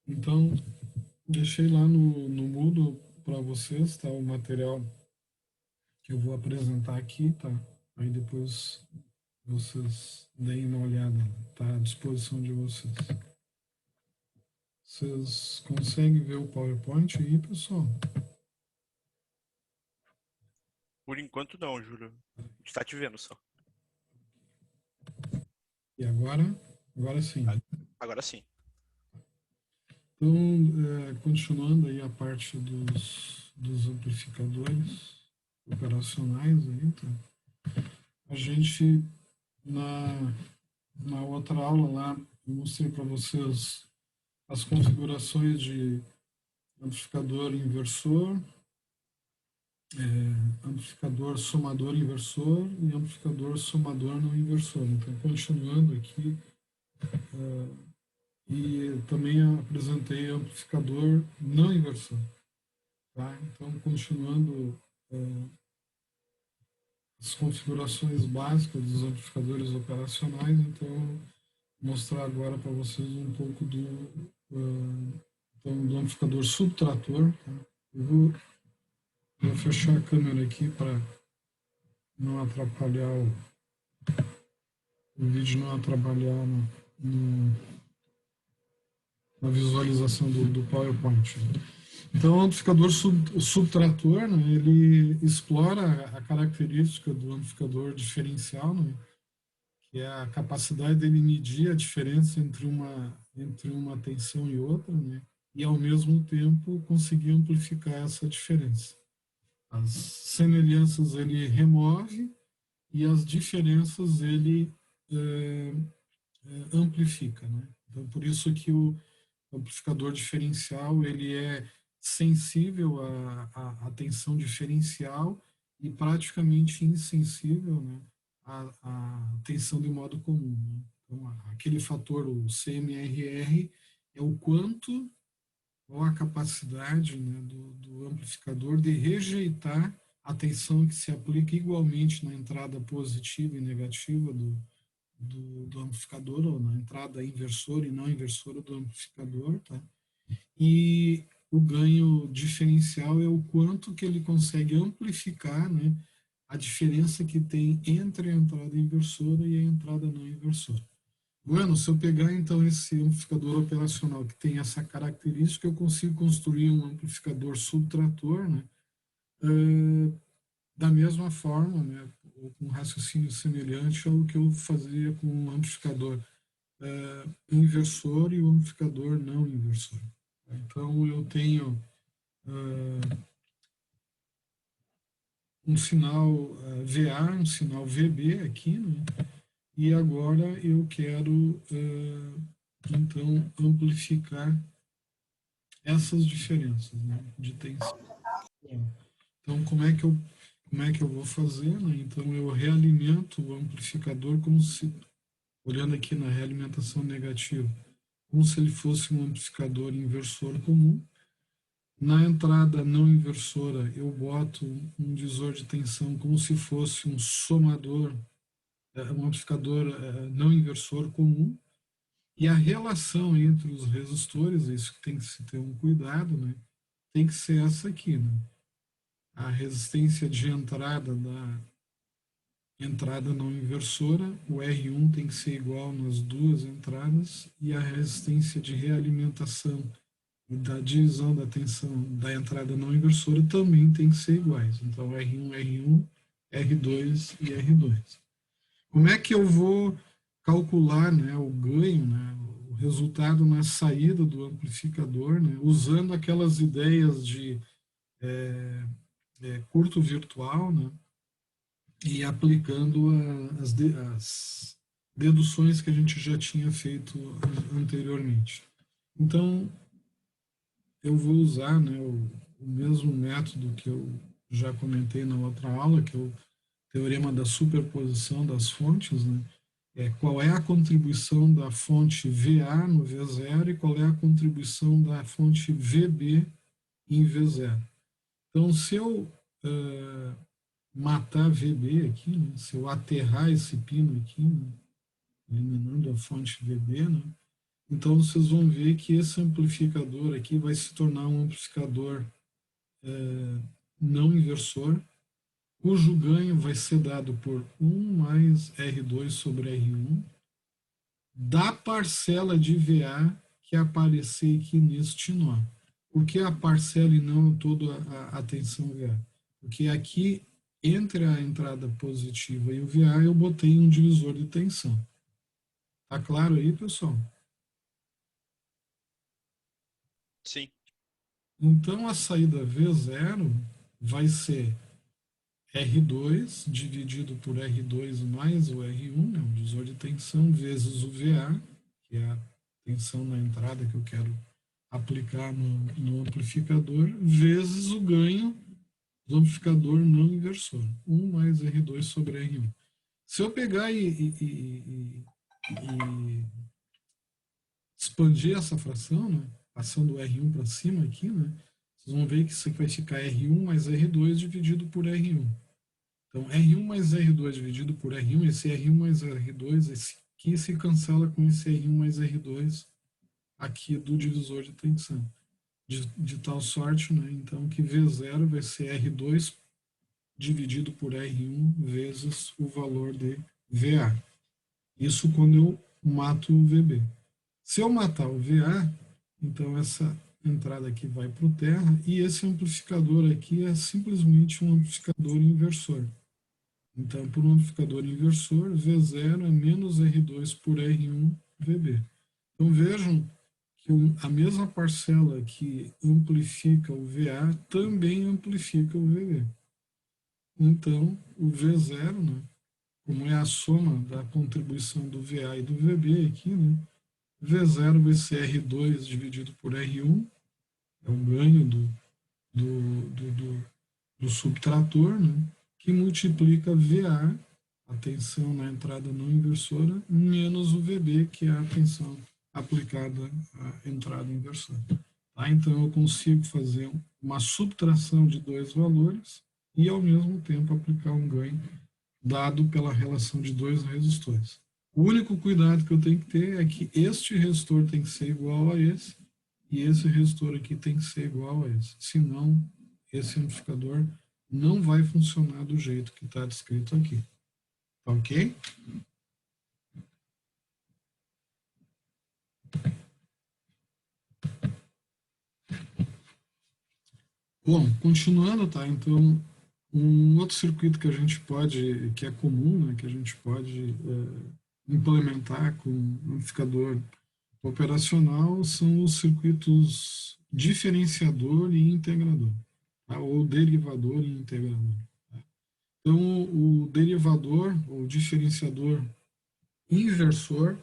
Então, deixei lá no Moodle para vocês, tá? O material que eu vou apresentar aqui, tá? Aí depois vocês deem uma olhada, tá à disposição de vocês. Vocês conseguem ver o PowerPoint aí, pessoal? Por enquanto não, Júlio. A gente tá te vendo só. E agora? Agora sim, A- né? Agora sim. Então, continuando aí a parte dos amplificadores operacionais aí, tá? A gente, na, na outra aula lá, eu mostrei para vocês as configurações de amplificador inversor, amplificador somador inversor e amplificador somador não inversor. Então, continuando aqui, e também apresentei amplificador não inversor. Tá? Então, continuando as configurações básicas dos amplificadores operacionais, então, mostrar agora para vocês um pouco do amplificador subtrator. Tá? Eu vou fechar a câmera aqui para não atrapalhar o vídeo, não atrapalhar no, na visualização do PowerPoint. Então, o amplificador subtrator, né, ele explora a característica do amplificador diferencial, né, que é a capacidade dele medir a diferença entre uma tensão e outra, né, e ao mesmo tempo conseguir amplificar essa diferença. As semelhanças ele remove e as diferenças ele é, amplifica, né? Então, por isso que o amplificador diferencial ele é sensível à tensão diferencial e praticamente insensível, né, à tensão de modo comum. Né? Então, aquele fator, o CMRR, é o quanto ou a capacidade, né, do amplificador de rejeitar a tensão que se aplica igualmente na entrada positiva e negativa do amplificador, ou na entrada inversora e não inversora do amplificador, tá? E o ganho diferencial é o quanto que ele consegue amplificar, né, a diferença que tem entre a entrada inversora e a entrada não inversora. Bueno, se eu pegar então esse amplificador operacional que tem essa característica, eu consigo construir um amplificador subtrator, né, da mesma forma, né, ou com um raciocínio semelhante ao que eu fazia com o amplificador inversor e o amplificador não inversor. Então, eu tenho um sinal VA, um sinal VB aqui, né? E agora eu quero, então, amplificar essas diferenças, né, de tensão. Então, como é que eu vou fazer? Né? Então, eu realimento o amplificador como se, olhando aqui na realimentação negativa, como se ele fosse um amplificador inversor comum. Na entrada não inversora, eu boto um divisor de tensão como se fosse um somador, um amplificador não inversor comum. E a relação entre os resistores, isso tem que se ter um cuidado, né? Tem que ser essa aqui, né? A resistência de entrada da entrada não inversora, o R1 tem que ser igual nas duas entradas, e a resistência de realimentação e da divisão da tensão da entrada não inversora também tem que ser iguais. Então, R1, R1, R2 e R2. Como é que eu vou calcular, né, o ganho, né, o resultado na saída do amplificador, né, usando aquelas ideias de curto virtual, né, e aplicando as deduções que a gente já tinha feito anteriormente. Então, eu vou usar, né, o mesmo método que eu já comentei na outra aula, que é o teorema da superposição das fontes, né? Qual é a contribuição da fonte VA no V0 e qual é a contribuição da fonte VB em V0. Então, se eu matar VB aqui, né, se eu aterrar esse pino aqui, né, eliminando a fonte VB, né, Então, vocês vão ver que esse amplificador aqui vai se tornar um amplificador não inversor, cujo ganho vai ser dado por 1 mais R2 sobre R1, da parcela de VA que aparecer aqui neste nó. Por que a parcela e não toda a tensão VA? Porque aqui, entre a entrada positiva e o VA, eu botei um divisor de tensão. Tá claro aí, pessoal? Sim. Então, a saída V0 vai ser R2 dividido por R2 mais o R1, né, o divisor de tensão, vezes o VA, que é a tensão na entrada que eu quero aplicar no amplificador, vezes o ganho do amplificador não inversor, 1 mais R2 sobre R1. Se eu pegar e expandir essa fração, né, passando o R1 para cima aqui, né, vocês vão ver que isso aqui vai ficar R1 mais R2 dividido por R1. Então, R1 mais R2 dividido por R1, esse R1 mais R2, esse aqui se cancela com esse R1 mais R2 aqui do divisor de tensão. De tal sorte, né, então, que V0 vai ser R2 dividido por R1 vezes o valor de VA. Isso quando eu mato o VB. Se eu matar o VA, então essa entrada aqui vai para o terra e esse amplificador aqui é simplesmente um amplificador inversor. Então, por um amplificador inversor, V0 é menos R2 por R1 VB. Então, vejam que a mesma parcela que amplifica o VA também amplifica o VB. Então, o V0, né, como é a soma da contribuição do VA e do VB aqui, né, V0 vai ser R2 dividido por R1, é o ganho do subtrator, né, que multiplica VA, a tensão na entrada não inversora, menos o VB, que é a tensão aplicada à entrada inversora. Tá? Então, eu consigo fazer uma subtração de dois valores e, ao mesmo tempo, aplicar um ganho dado pela relação de dois resistores. O único cuidado que eu tenho que ter é que este resistor tem que ser igual a esse e esse resistor aqui tem que ser igual a esse. Senão, esse amplificador não vai funcionar do jeito que está descrito aqui. Tá ok? Bom, continuando, tá? Então, um outro circuito que a gente pode, que é comum, né, que a gente pode implementar com amplificador operacional são os circuitos diferenciador e integrador, tá? Ou derivador e integrador. Tá? Então, o derivador ou diferenciador inversor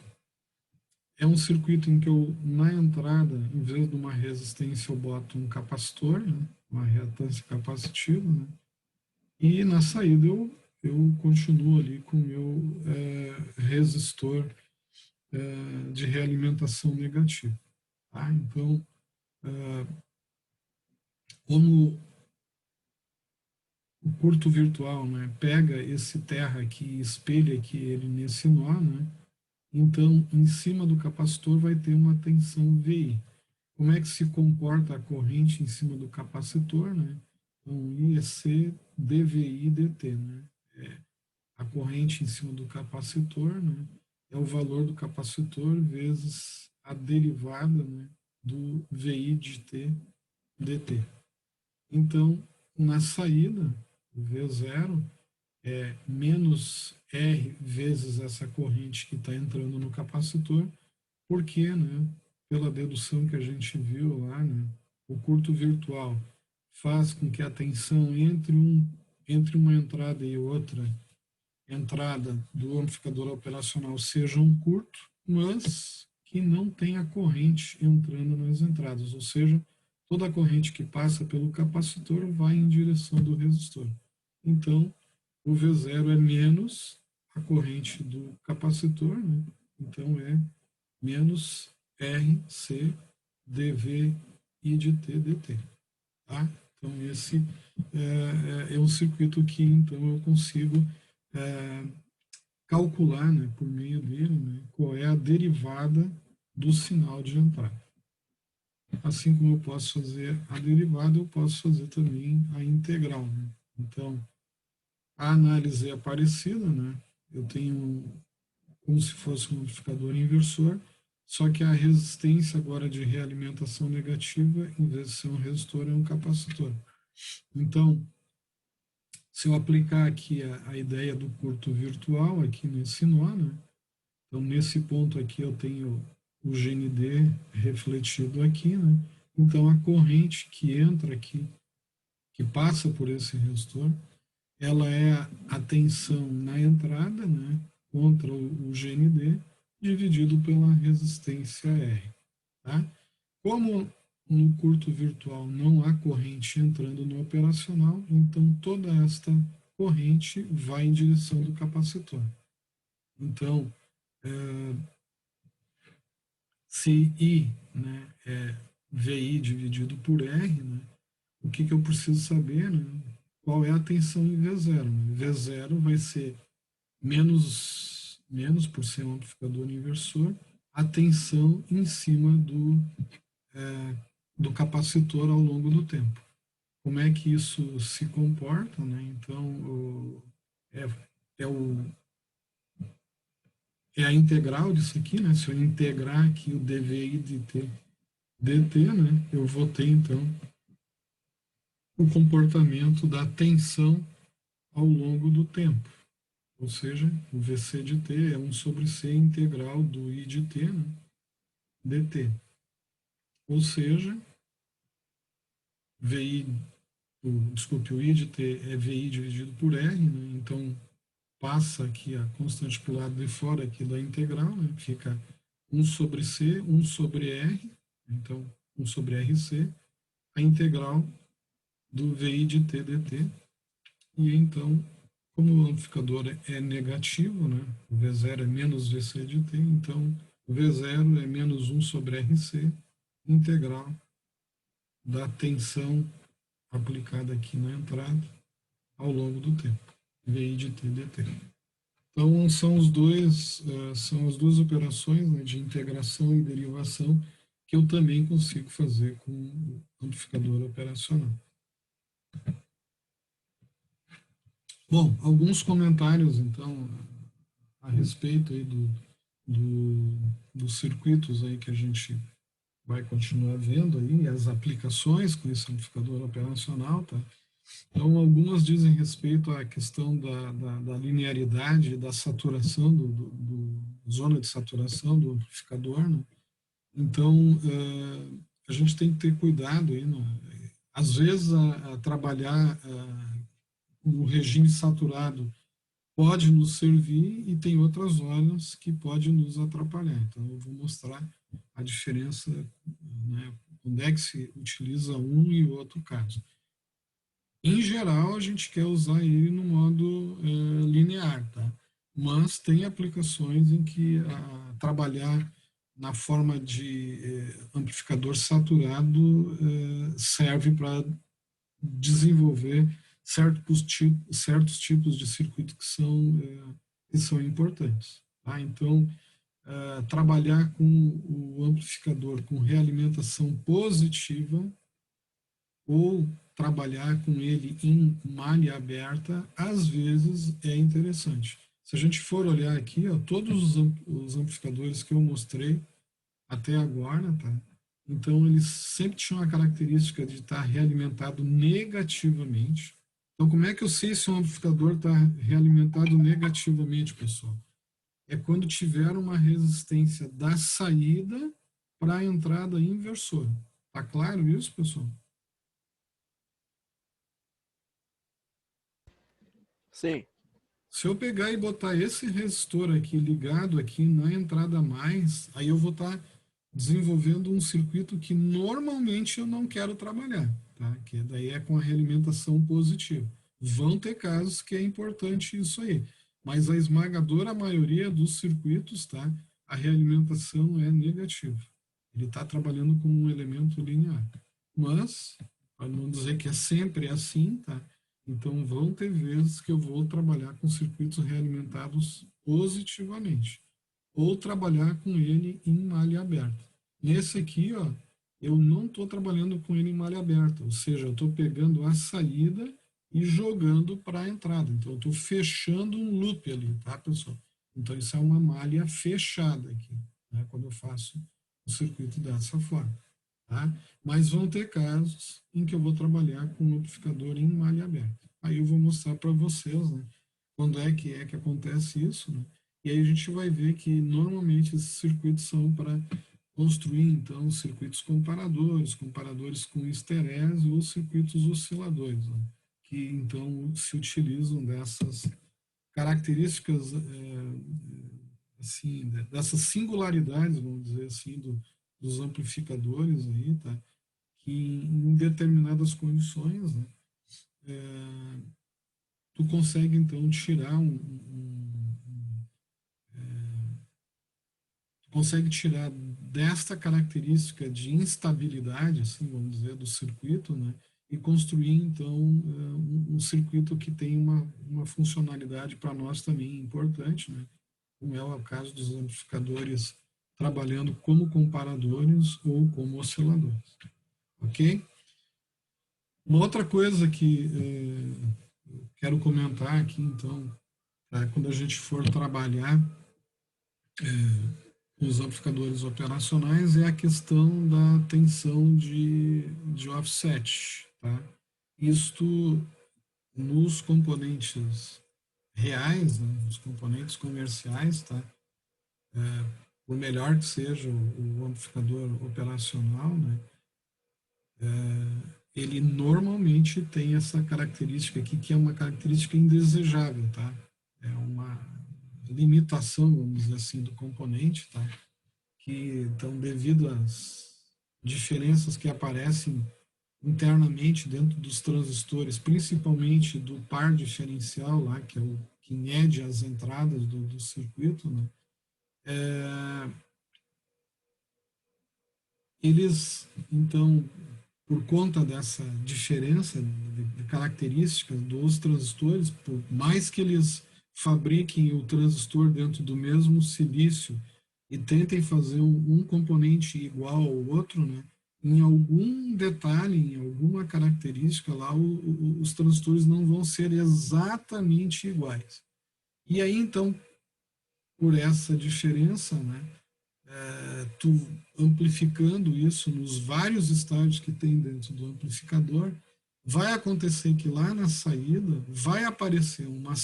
é um circuito em que eu, na entrada, em vez de uma resistência, eu boto um capacitor, né? Uma reatância capacitiva, né? E na saída eu continuo ali com o meu resistor de realimentação negativa. Tá? Então, como o curto virtual, né, pega esse terra aqui e espelha aqui ele nesse nó, né, então em cima do capacitor vai ter uma tensão VI. Como é que se comporta a corrente em cima do capacitor? Né? Então, IEC DVI DT. Né? A corrente em cima do capacitor, né, é o valor do capacitor vezes a derivada, né, do VI de T dt. Então, na saída, o V0 é menos R vezes essa corrente que está entrando no capacitor, porque, né, pela dedução que a gente viu lá, né, o curto virtual faz com que a tensão entre uma entrada e outra entrada do amplificador operacional seja um curto, mas que não tenha corrente entrando nas entradas, ou seja, toda a corrente que passa pelo capacitor vai em direção do resistor. Então, o V0 é menos a corrente do capacitor, né? Então é menos RC dV I de T dt. Tá? Então esse é um circuito que então eu consigo calcular, né, por meio dele, né, qual é a derivada do sinal de entrada. Assim como eu posso fazer a derivada, eu posso fazer também a integral, né? Então, a análise é parecida, né? Eu tenho como se fosse um amplificador inversor, só que a resistência agora de realimentação negativa, em vez de ser um resistor, é um capacitor. Então, se eu aplicar aqui a ideia do curto virtual aqui nesse nó, né? Então, nesse ponto aqui eu tenho o GND refletido aqui, né? Então, a corrente que entra aqui, que passa por esse resistor, ela é a tensão na entrada, né? Contra o GND, dividido pela resistência R, tá? Como no curto virtual não há corrente entrando no operacional, então toda esta corrente vai em direção do capacitor. Então, se I, né, é VI dividido por R, né, o que eu preciso saber, né, qual é a tensão em V0? Né? V0 vai ser menos por ser um amplificador inversor, a tensão em cima do capacitor ao longo do tempo. Como é que isso se comporta, né? Então, é, é, o, é a integral disso aqui, né? Se eu integrar aqui o dVi dt, né? Eu vou ter, então, o comportamento da tensão ao longo do tempo. Ou seja, o Vc de t é 1 sobre c integral do I de t, né? dt. Ou seja, VI, desculpe, o I de t é VI dividido por R, né? Então, passa aqui a constante para o lado de fora aqui da integral, né? Fica 1 sobre C, 1 sobre R, então 1 sobre RC, a integral do VI de t dt. E então, como o amplificador é negativo, né? O V0 é menos VC de t, então o V0 é menos 1 sobre RC, integral da tensão aplicada aqui na entrada ao longo do tempo, VI de t dt. Então, são as duas operações, né, de integração e derivação que eu também consigo fazer com o amplificador operacional. Bom, alguns comentários, então, a respeito aí dos circuitos aí que a gente vai continuar vendo aí, as aplicações com esse amplificador operacional, tá? Então, algumas dizem respeito à questão da linearidade, da saturação, zona de saturação do amplificador, né? Então, a gente tem que ter cuidado aí, né? Às vezes, a trabalhar o regime saturado pode nos servir e tem outras horas que pode nos atrapalhar. Então, eu vou mostrar a diferença, né, onde é que se utiliza um e o outro caso. Em geral, a gente quer usar ele no modo linear, tá? Mas tem aplicações em que trabalhar na forma de amplificador saturado serve para desenvolver certos tipos de circuito que são importantes, tá? Então, trabalhar com o amplificador com realimentação positiva ou trabalhar com ele em malha aberta, às vezes é interessante. Se a gente for olhar aqui, ó, todos os amplificadores que eu mostrei até agora, tá? Então, eles sempre tinham a característica de estar realimentado negativamente. Então, como é que eu sei se um amplificador está realimentado negativamente, pessoal? É quando tiver uma resistência da saída para a entrada inversora. Tá claro isso, pessoal? Sim. Se eu pegar e botar esse resistor aqui ligado aqui na entrada mais, aí eu vou estar desenvolvendo um circuito que normalmente eu não quero trabalhar, tá? Que daí é com a realimentação positiva. Vão ter casos que é importante isso aí, mas a esmagadora maioria dos circuitos, tá? A realimentação é negativa. Ele está trabalhando como um elemento linear. Mas, para não dizer que é sempre assim, tá? Então, vão ter vezes que eu vou trabalhar com circuitos realimentados positivamente. ou trabalhar com ele em malha aberta. Nesse aqui, ó, eu não estou trabalhando com ele em malha aberta, ou seja, eu estou pegando a saída e jogando para a entrada. Então, eu estou fechando um loop ali, tá, pessoal? Então, isso é uma malha fechada aqui, né, quando eu faço o circuito dessa forma. Tá? Mas vão ter casos em que eu vou trabalhar com o amplificador em malha aberta. Aí eu vou mostrar para vocês, né, quando é que acontece isso, né? E aí a gente vai ver que normalmente esses circuitos são para construir, então, circuitos comparadores, comparadores com esterés ou circuitos osciladores, né? Que então se utilizam dessas características, assim, dessas singularidades, vamos dizer assim, dos amplificadores aí, tá? Que em determinadas condições, né, tu consegue então tirar tu consegue tirar desta característica de instabilidade, assim, vamos dizer, do circuito, né, e construir então um circuito que tem uma funcionalidade para nós também importante, né, como é o caso dos amplificadores trabalhando como comparadores ou como osciladores, ok? Uma outra coisa que eu quero comentar aqui, então, tá? Quando a gente for trabalhar com os amplificadores operacionais, é a questão da tensão de offset. Tá? Isto nos componentes reais, né, nos componentes comerciais, tá? Por melhor que seja o amplificador operacional, né, ele normalmente tem essa característica aqui, que é uma característica indesejável, tá? É uma limitação, vamos dizer assim, do componente, tá? Que, então, devido às diferenças que aparecem internamente dentro dos transistores, principalmente do par diferencial lá, que é o que mede as entradas do circuito, né? Eles, então, por conta dessa diferença de características dos transistores, por mais que eles fabriquem o transistor dentro do mesmo silício e tentem fazer um componente igual ao outro, né, em algum detalhe, em alguma característica lá, os transistores não vão ser exatamente iguais. E aí, então, por essa diferença, né, tu amplificando isso nos vários estágios que tem dentro do amplificador, vai acontecer que lá na saída vai aparecer uma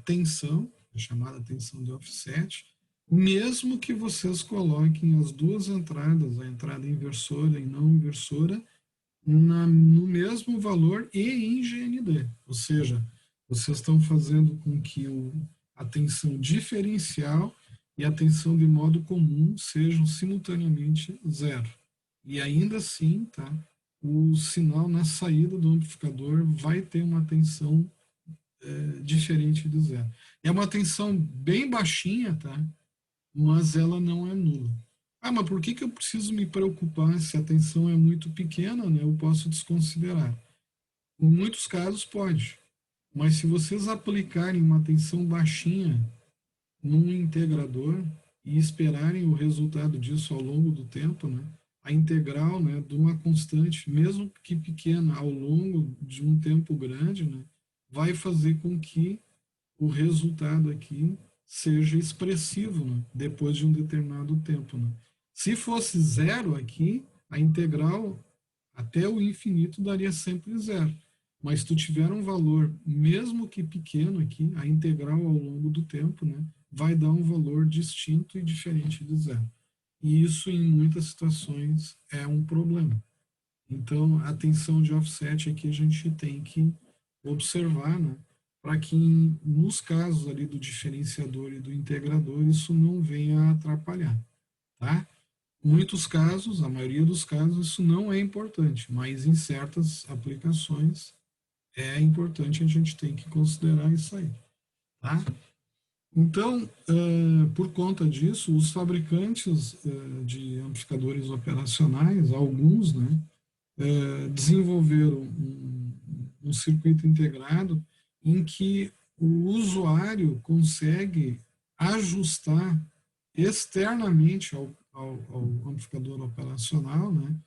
tensão, chamada tensão de offset, mesmo que vocês coloquem as duas entradas, a entrada inversora e não inversora, no mesmo valor e em GND. Ou seja, vocês estão fazendo com que a tensão diferencial e a tensão de modo comum sejam simultaneamente zero. E ainda assim, tá, o sinal na saída do amplificador vai ter uma tensão diferente de zero. É uma tensão bem baixinha, tá? Mas ela não é nula. Ah, mas por que eu preciso me preocupar se a tensão é muito pequena, né? Eu posso desconsiderar. Em muitos casos pode, mas se vocês aplicarem uma tensão baixinha num integrador e esperarem o resultado disso ao longo do tempo, né? A integral, né, de uma constante, mesmo que pequena, ao longo de um tempo grande, né, vai fazer com que o resultado aqui seja expressivo, né, depois de um determinado tempo. Né? Se fosse zero aqui, a integral até o infinito daria sempre zero. Mas se tu tiver um valor, mesmo que pequeno aqui, a integral ao longo do tempo, né, vai dar um valor distinto e diferente de zero. E isso, em muitas situações, é um problema. Então, a tensão de offset aqui a gente tem que observar, né, para que nos casos ali do diferenciador e do integrador isso não venha a atrapalhar, tá? Em muitos casos, a maioria dos casos, isso não é importante, mas em certas aplicações é importante, a gente tem que considerar isso aí, tá? Então, por conta disso, os fabricantes de amplificadores operacionais, alguns, né, desenvolveram um circuito integrado em que o usuário consegue ajustar externamente ao amplificador operacional, né,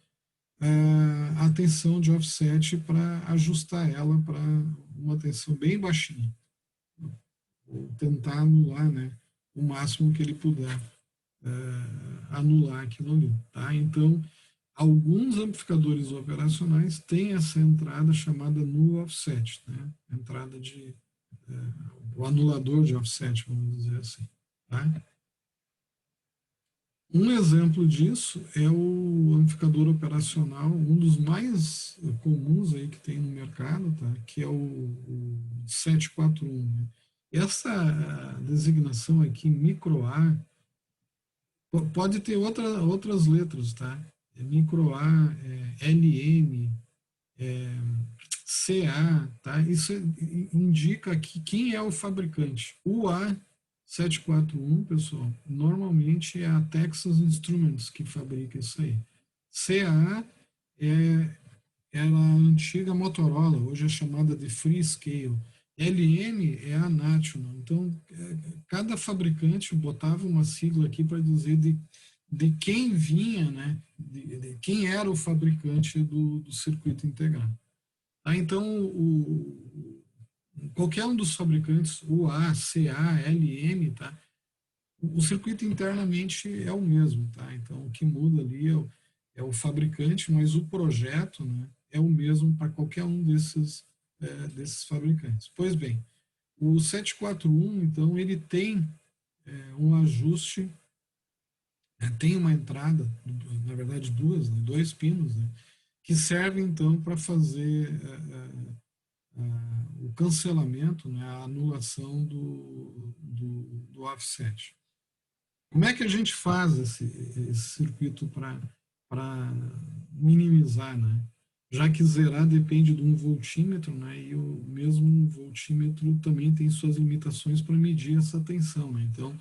a tensão de offset para ajustar ela para uma tensão bem baixinha, ou tentar anular, né, o máximo que ele puder anular aquilo ali. Tá? Então, alguns amplificadores operacionais têm essa entrada chamada null offset, né? Entrada de o anulador de offset, vamos dizer assim. Tá? Um exemplo disso é o amplificador operacional, um dos mais comuns aí que tem no mercado, tá? Que é o 741. Né? Essa designação aqui, micro A, pode ter outras letras, tá? É micro A, LM, CA, tá? Isso indica que quem é o fabricante. O A741, pessoal, normalmente é a Texas Instruments que fabrica isso aí. CA era a antiga Motorola, hoje é chamada de Freescale. LM é a National. Então, cada fabricante botava uma sigla aqui para dizer de quem vinha, né? De quem era o fabricante do circuito integrado. Tá? Então, qualquer um dos fabricantes, UA, CA, LM, tá? O circuito internamente é o mesmo, tá? Então, o que muda ali é o fabricante, mas o projeto, né, é o mesmo para qualquer um desses fabricantes. Pois bem, o 741, então, ele tem um ajuste, tem uma entrada, na verdade duas, né, dois pinos, né, que servem, então, para fazer o cancelamento, né, a anulação do offset. Como é que a gente faz esse circuito para minimizar, né? Já que zerar depende de um voltímetro, né? E o mesmo voltímetro também tem suas limitações para medir essa tensão, né? Então,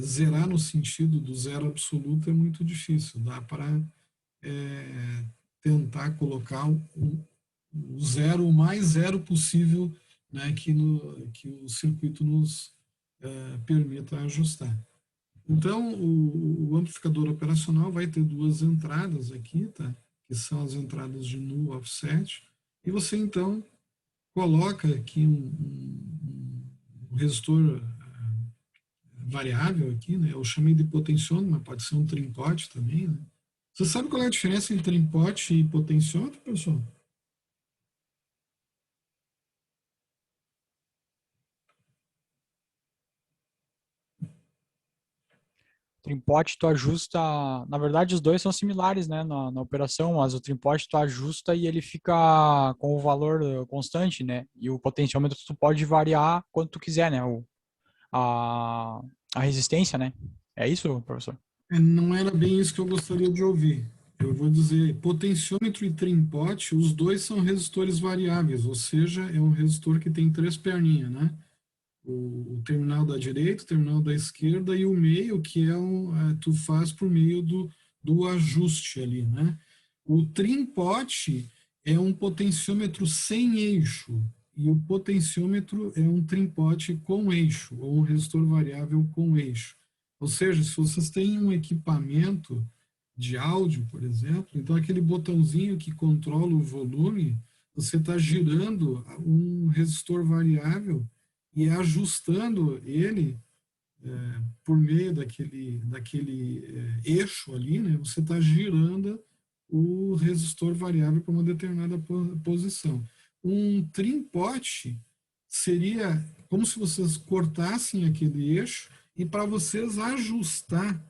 zerar no sentido do zero absoluto é muito difícil. Dá para tentar colocar o zero, o mais zero possível, né? Que o circuito nos permita ajustar. Então, o amplificador operacional vai ter duas entradas aqui, tá? Que são as entradas de null offset. E você, então, coloca aqui um resistor variável aqui, né? Eu chamei de potenciômetro, mas pode ser um trim-pot também, né? Você sabe qual é a diferença entre trim-pot e potenciômetro, pessoal? Trimpote tu ajusta, na verdade os dois são similares, né, na operação, mas o trimpote tu ajusta e ele fica com o valor constante, né, e o potenciômetro tu pode variar quanto tu quiser, né, a, a resistência, né, é isso, professor? Não era bem isso que eu gostaria de ouvir. Eu vou dizer, potenciômetro e trim-pot, os dois são resistores variáveis, ou seja, é um resistor que tem três perninhas, né? O terminal da direita, o terminal da esquerda e o meio, que tu faz por meio do ajuste ali, né? O trim-pot é um potenciômetro sem eixo e o potenciômetro é um trim-pot com eixo, ou um resistor variável com eixo. Ou seja, se vocês têm um equipamento de áudio, por exemplo, então aquele botãozinho que controla o volume, você está girando um resistor variável e ajustando ele por meio daquele eixo ali, né, você está girando o resistor variável para uma determinada posição. Um trim-pot seria como se vocês cortassem aquele eixo e para vocês ajustar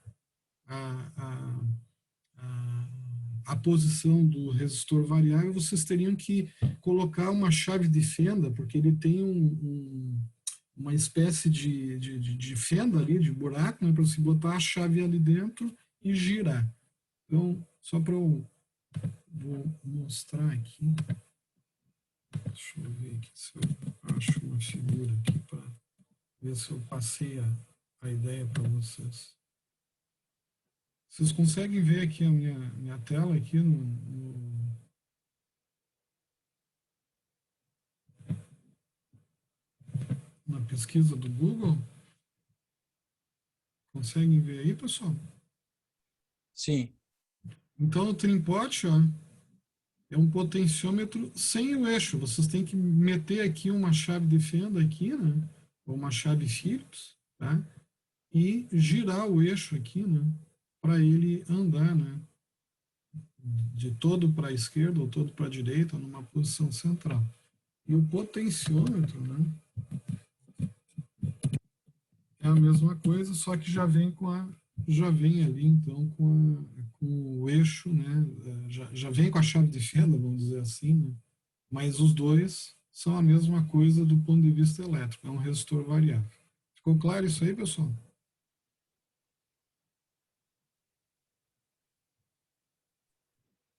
a, a, a posição do resistor variável, vocês teriam que colocar uma chave de fenda, porque ele tem uma espécie de fenda ali, de buraco, né, para você botar a chave ali dentro e girar. Então, só para eu vou mostrar aqui, deixa eu ver aqui se eu acho uma figura aqui para ver se eu passei a ideia para vocês. Vocês conseguem ver aqui a minha tela aqui na pesquisa do Google? Conseguem ver aí, pessoal? Sim. Então, o trimpote, ó, é um potenciômetro sem o eixo. Vocês têm que meter aqui uma chave de fenda aqui, né? Ou uma chave Phillips, tá? E girar o eixo aqui, né? Para ele andar, né? De todo para a esquerda ou todo para a direita, numa posição central. E o potenciômetro, né? É a mesma coisa, só que já vem ali então com o eixo, né? Já vem com a chave de fenda, vamos dizer assim, né? Mas os dois são a mesma coisa do ponto de vista elétrico, é um resistor variável. Ficou claro isso aí, pessoal?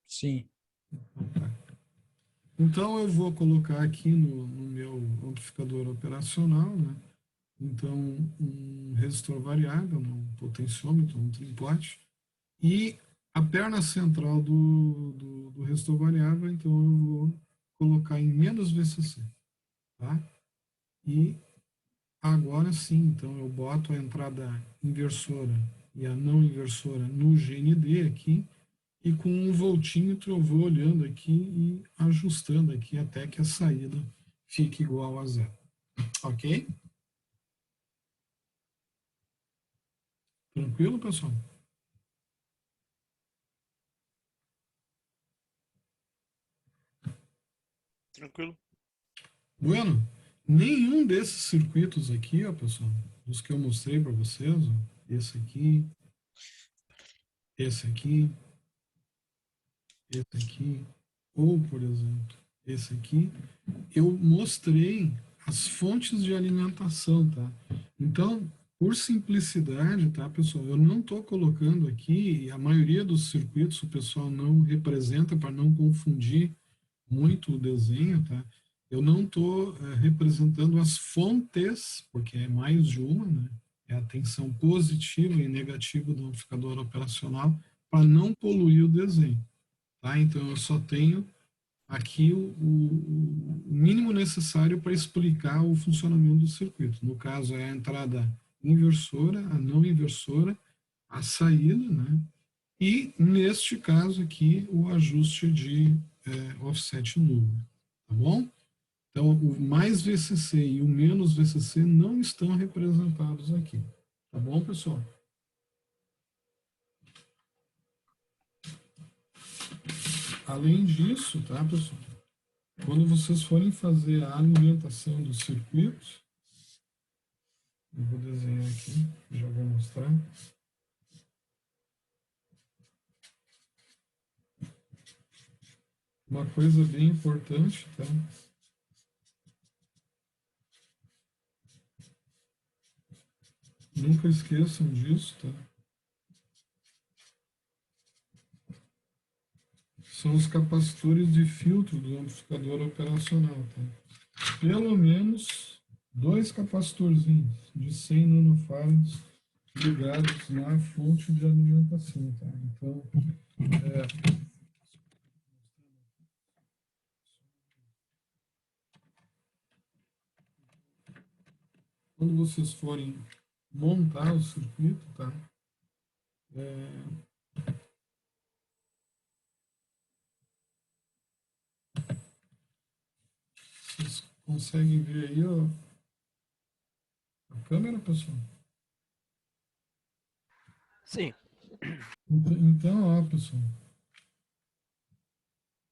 Sim. Então eu vou colocar aqui no meu amplificador operacional, né? Então um resistor variável, um potenciômetro, um triplote, e a perna central do resistor variável, então eu vou colocar em menos VCC, tá? E agora sim, então eu boto a entrada inversora e a não inversora no GND aqui, e com um voltímetro eu vou olhando aqui e ajustando aqui até que a saída fique igual a zero. Ok? Tranquilo, pessoal? Tranquilo. Bueno, nenhum desses circuitos aqui, ó, pessoal, dos que eu mostrei para vocês, ó, esse aqui, esse aqui, esse aqui, ou, por exemplo, esse aqui, eu mostrei as fontes de alimentação, tá? Então, por simplicidade, tá, pessoal, eu não estou colocando aqui, e a maioria dos circuitos o pessoal não representa para não confundir muito o desenho, tá? Eu não estou representando as fontes, porque é mais de uma, né? É a tensão positiva e negativa do amplificador operacional para não poluir o desenho, tá? Então eu só tenho aqui o mínimo necessário para explicar o funcionamento do circuito. No caso, é a entrada inversora, a não inversora, a saída, né? E, neste caso aqui, o ajuste de offset nulo. Tá bom? Então, o mais VCC e o menos VCC não estão representados aqui. Tá bom, pessoal? Além disso, tá, pessoal? Quando vocês forem fazer a alimentação do circuito, eu vou desenhar aqui, já vou mostrar. Uma coisa bem importante, tá? Nunca esqueçam disso, tá? São os capacitores de filtro do amplificador operacional, tá? Pelo menos 2 capacitorzinhos de 100 nanofarads ligados na fonte de alimentação, tá? Então, quando vocês forem montar o circuito, tá? Vocês conseguem ver aí, ó, a câmera, pessoal? Sim. Então, ó, pessoal,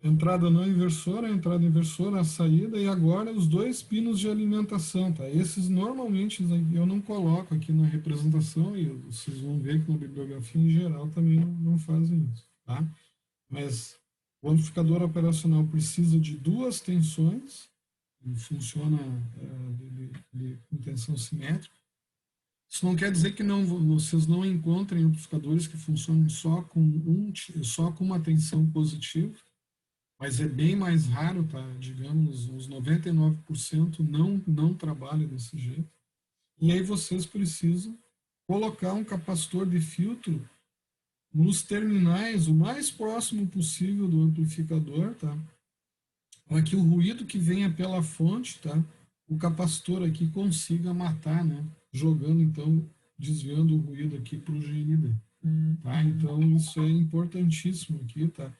entrada não inversora, entrada inversora, a saída, e agora os 2 pinos de alimentação, tá? Esses normalmente eu não coloco aqui na representação, e vocês vão ver que na bibliografia em geral também não fazem isso, tá? Mas o amplificador operacional precisa de 2 tensões, funciona com tensão simétrica. Isso não quer dizer que vocês não encontrem amplificadores que funcionem só com uma tensão positiva, mas é bem mais raro, tá? Digamos, uns 99% não trabalha desse jeito. E aí vocês precisam colocar um capacitor de filtro nos terminais o mais próximo possível do amplificador, tá? Para que o ruído que venha pela fonte, tá? O capacitor aqui consiga matar, né? Jogando então desviando o ruído aqui para o GND. Tá? Então, isso é importantíssimo aqui, tá?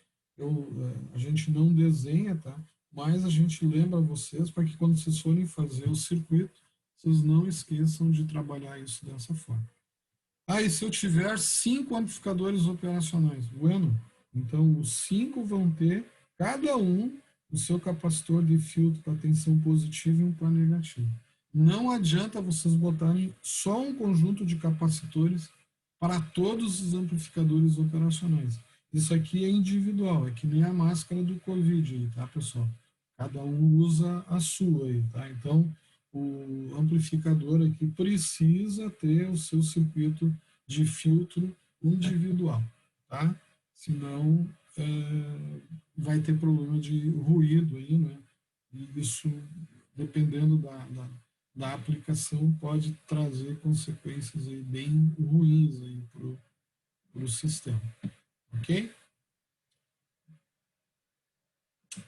A gente não desenha, tá? Mas a gente lembra vocês para que quando vocês forem fazer o circuito, vocês não esqueçam de trabalhar isso dessa forma. E se eu tiver 5 amplificadores operacionais? Bueno, então os 5 vão ter, cada um, o seu capacitor de filtro para tensão positiva e um para negativo. Não adianta vocês botarem só um conjunto de capacitores para todos os amplificadores operacionais. Isso aqui é individual, é que nem a máscara do Covid aí, tá, pessoal? Cada um usa a sua aí, tá? Então, o amplificador aqui precisa ter o seu circuito de filtro individual, tá? Senão vai ter problema de ruído aí, né? E isso, dependendo da aplicação, pode trazer consequências aí bem ruins aí para o sistema, ok?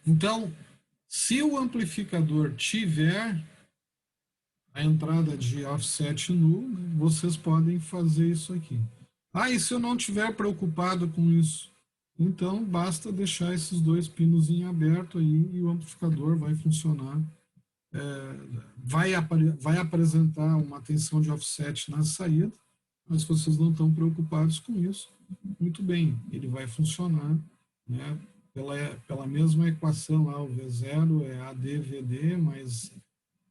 Então, se o amplificador tiver a entrada de offset nulo, né, vocês podem fazer isso aqui. E se eu não estiver preocupado com isso? Então, basta deixar esses 2 pinos em aberto aí e o amplificador vai funcionar. Vai apresentar uma tensão de offset na saída, mas se vocês não estão preocupados com isso, muito bem, ele vai funcionar, né, pela mesma equação lá, o V0 é ADVD mais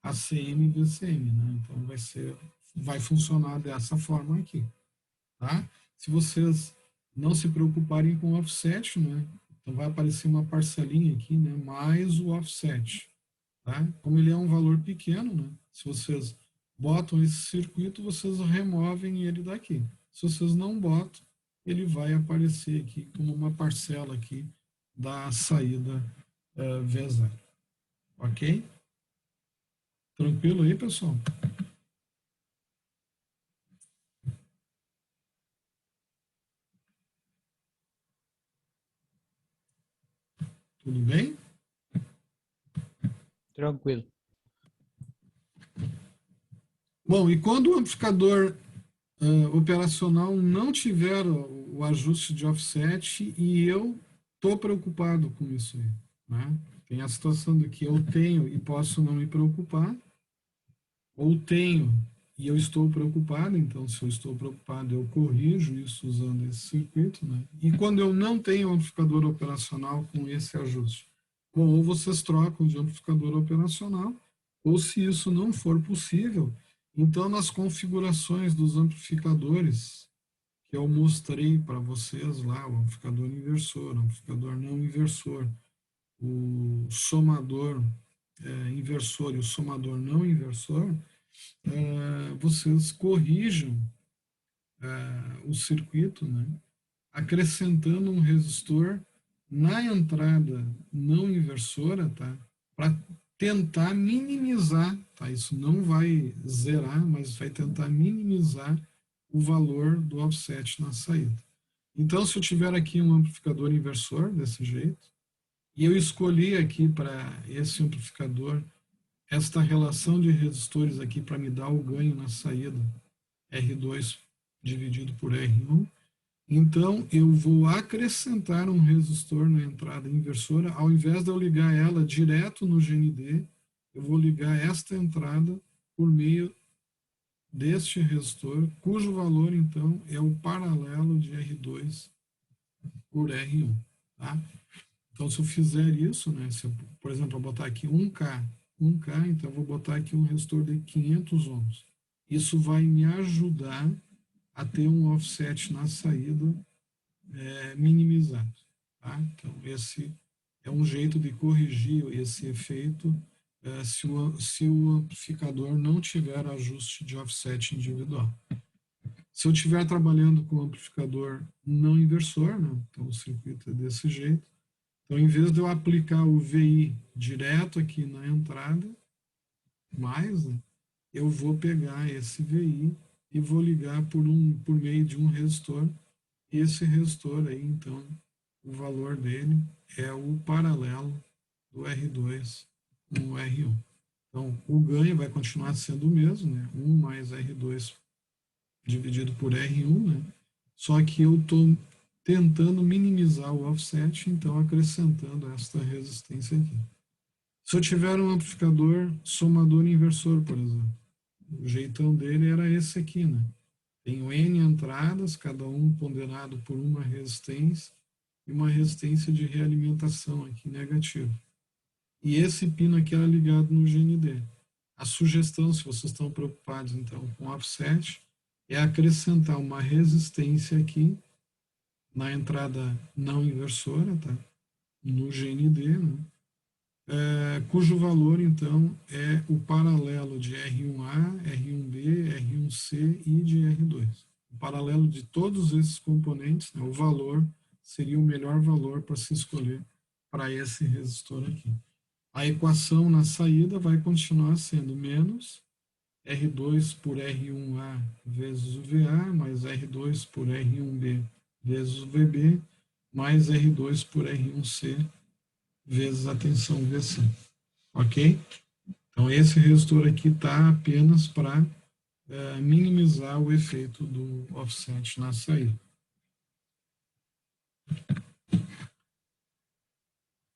ACM e VCM, né? Então vai funcionar dessa forma aqui, tá? Se vocês não se preocuparem com o offset, né? Então vai aparecer uma parcelinha aqui, né? Mais o offset, tá? Como ele é um valor pequeno, né? Se vocês botam esse circuito, vocês removem ele daqui. Se vocês não botam, ele vai aparecer aqui como uma parcela aqui da saída V0, ok? Tranquilo aí, pessoal? Tudo bem? Tranquilo. Bom, e quando o amplificador operacional não tiver o ajuste de offset e eu estou preocupado com isso aí, né? Tem a situação de que eu tenho e posso não me preocupar, ou tenho e eu estou preocupado, então se eu estou preocupado eu corrijo isso usando esse circuito, né? E quando eu não tenho amplificador operacional com esse ajuste, bom, ou vocês trocam de amplificador operacional, ou se isso não for possível, então nas configurações dos amplificadores que eu mostrei para vocês lá, o amplificador inversor, o amplificador não inversor, o somador inversor e o somador não inversor, vocês corrijam o circuito, né, acrescentando um resistor na entrada não inversora, tá, para tentar minimizar, tá, isso não vai zerar, mas vai tentar minimizar o valor do offset na saída. Então, se eu tiver aqui um amplificador inversor desse jeito, e eu escolhi aqui para esse amplificador esta relação de resistores aqui para me dar o ganho na saída, R2 dividido por R1, então eu vou acrescentar um resistor na entrada inversora, ao invés de eu ligar ela direto no GND, eu vou ligar esta entrada por meio deste resistor, cujo valor então é o paralelo de R2 por R1, tá? Então, se eu fizer isso, né, se eu, por exemplo, eu botar aqui 1K, então eu vou botar aqui um resistor de 500 ohms. Isso vai me ajudar a ter um offset na saída minimizado. Tá? Então, esse é um jeito de corrigir esse efeito se o amplificador não tiver ajuste de offset individual. Se eu estiver trabalhando com amplificador não inversor, né, então o circuito é desse jeito, então, em vez de eu aplicar o VI direto aqui na entrada, né, eu vou pegar esse VI e vou ligar por meio de um resistor. E esse resistor aí, então, o valor dele é o paralelo do R2 com o R1. Então, o ganho vai continuar sendo o mesmo, né? 1 mais R2 dividido por R1, né? Só que eu estou tentando minimizar o offset, então acrescentando esta resistência aqui. Se eu tiver um amplificador somador inversor, por exemplo, o jeitão dele era esse aqui, né? Tenho N entradas, cada um ponderado por uma resistência, e uma resistência de realimentação aqui negativa. E esse pino aqui era ligado no GND. A sugestão, se vocês estão preocupados então com offset, é acrescentar uma resistência aqui na entrada não inversora, tá? No GND, né? Cujo valor, então, é o paralelo de R1A, R1B, R1C e de R2. O paralelo de todos esses componentes, né, o valor seria o melhor valor para se escolher para esse resistor aqui. A equação na saída vai continuar sendo menos R2 por R1A vezes o VA, mais R2 por R1B vezes o VB, mais R2 por R1C vezes a tensão VC. Ok? Então, esse resistor aqui está apenas para minimizar o efeito do offset na saída.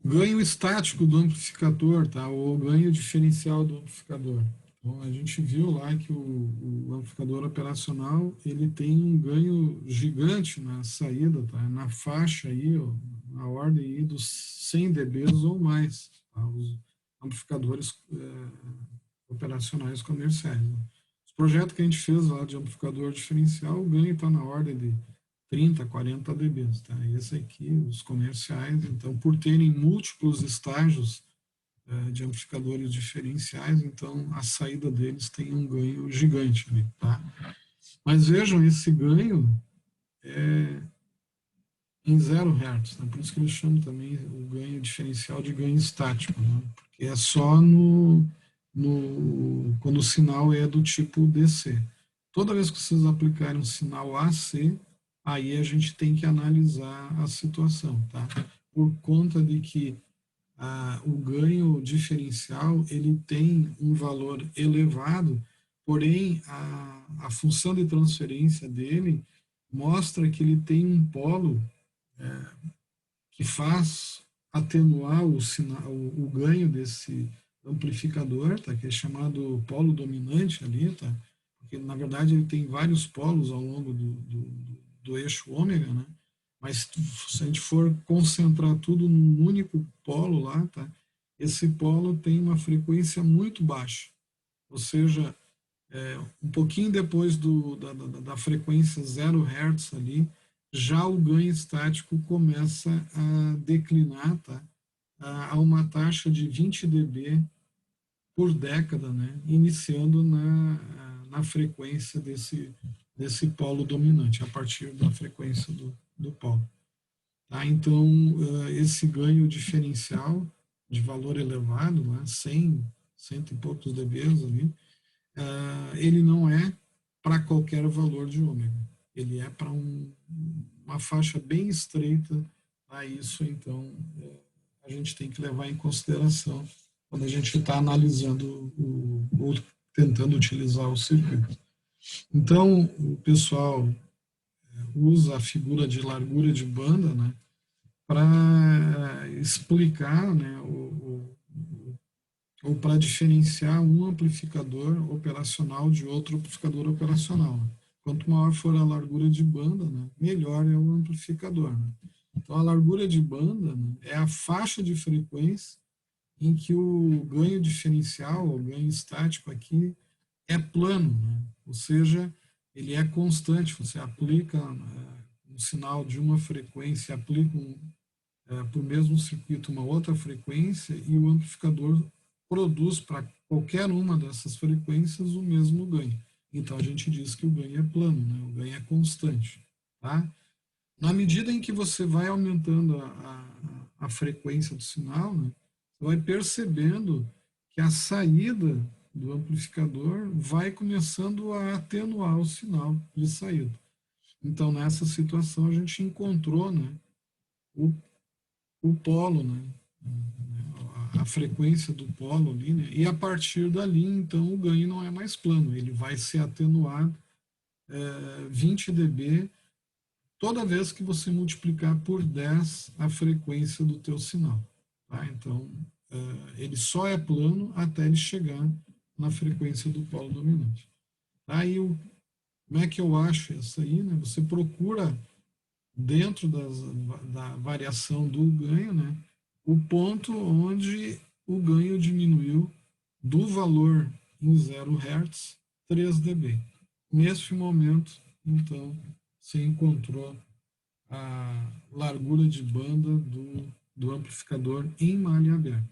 Ganho estático do amplificador, tá? Ou ganho diferencial do amplificador. Então, a gente viu lá que o amplificador operacional ele tem um ganho gigante na saída, tá? Na faixa aí, ó, na ordem aí dos 100 dB ou mais, tá? Os amplificadores operacionais comerciais. Né? Os projetos que a gente fez lá de amplificador diferencial, o ganho está na ordem de 30, 40 dB. Tá? Esse aqui, os comerciais, então, por terem múltiplos estágios de amplificadores diferenciais, então a saída deles tem um ganho gigante ali, tá? Mas vejam, esse ganho é em 0 Hz, né? Por isso que eles chamam também o ganho diferencial de ganho estático, né? Porque é só quando o sinal é do tipo DC. Toda vez que vocês aplicarem um sinal AC, aí a gente tem que analisar a situação, tá? Por conta de que o ganho diferencial ele tem um valor elevado, porém a função de transferência dele mostra que ele tem um polo que faz atenuar o, sinal, o ganho desse amplificador, tá? Que é chamado polo dominante ali, tá? Porque na verdade ele tem vários polos ao longo do eixo ômega, né? Mas se a gente for concentrar tudo num único polo lá, tá? Esse polo tem uma frequência muito baixa, ou seja, um pouquinho depois da frequência 0 Hz ali, já o ganho estático começa a declinar, tá? A uma taxa de 20 dB por década, né? Iniciando na frequência desse polo dominante, a partir da frequência do polo. Tá? Então, esse ganho diferencial de valor elevado, né, 100 e poucos dBs ali, ele não é para qualquer valor de ômega. Ele é para uma faixa bem estreita. Isso, então, a gente tem que levar em consideração quando a gente está analisando ou tentando utilizar o circuito. Então, o pessoal usa a figura de largura de banda, né, para explicar, né, ou para diferenciar um amplificador operacional de outro amplificador operacional. Quanto maior for a largura de banda, né, melhor é o amplificador. Né? Então, a largura de banda, né, é a faixa de frequência em que o ganho diferencial, o ganho estático aqui, é plano, né? Ou seja, ele é constante. Você aplica um sinal de uma frequência, aplica para o mesmo circuito uma outra frequência e o amplificador produz para qualquer uma dessas frequências o mesmo ganho. Então a gente diz que o ganho é plano, né? O ganho é constante. Tá? Na medida em que você vai aumentando a frequência do sinal, né, você vai percebendo que a saída do amplificador vai começando a atenuar o sinal de saída. Então, nessa situação, a gente encontrou, né, o polo, né, a frequência do polo ali, né, e a partir dali, então, o ganho não é mais plano, ele vai ser atenuado 20 dB toda vez que você multiplicar por 10 a frequência do teu sinal. Tá? Então, ele só é plano até ele chegar na frequência do polo dominante. Aí, como é que eu acho isso aí? Né? Você procura, dentro da variação do ganho, né, o ponto onde o ganho diminuiu do valor em 0 Hz 3 dB. Nesse momento, então, você encontrou a largura de banda do amplificador em malha aberta.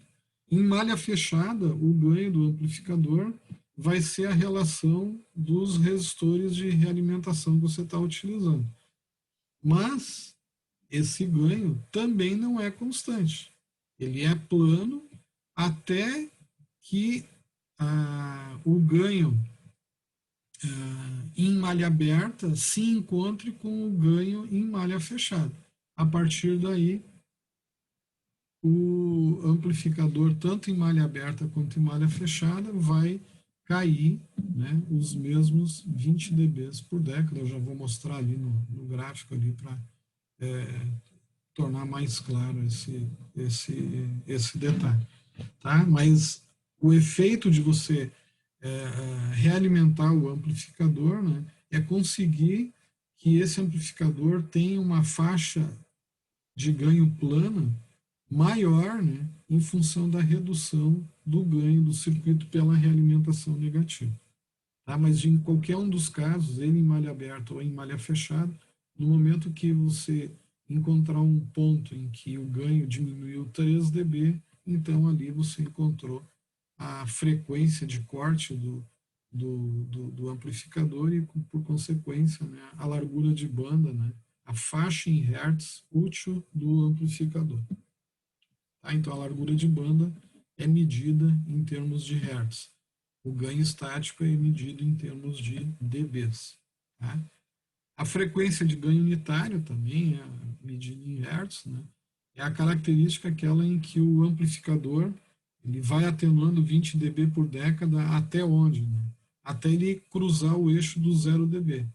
Em malha fechada, o ganho do amplificador vai ser a relação dos resistores de realimentação que você está utilizando. Mas esse ganho também não é constante. Ele é plano até que o ganho em malha aberta se encontre com o ganho em malha fechada. A partir daí, o amplificador, tanto em malha aberta quanto em malha fechada, vai cair, né, os mesmos 20 dB por década. Eu já vou mostrar ali no gráfico ali para tornar mais claro esse detalhe. Tá? Mas o efeito de você realimentar o amplificador, né, é conseguir que esse amplificador tenha uma faixa de ganho plana maior, né, em função da redução do ganho do circuito pela realimentação negativa. Tá? Mas em qualquer um dos casos, ele em malha aberta ou em malha fechada, no momento que você encontrar um ponto em que o ganho diminuiu 3 dB, então ali você encontrou a frequência de corte do amplificador e, por consequência, né, a largura de banda, né, a faixa em hertz útil do amplificador. Tá? Então, a largura de banda é medida em termos de hertz. O ganho estático é medido em termos de dBs. Tá? A frequência de ganho unitário também é medida em hertz, né? É a característica aquela em que o amplificador ele vai atenuando 20 dB por década até onde? Né? Até ele cruzar o eixo do 0 dB.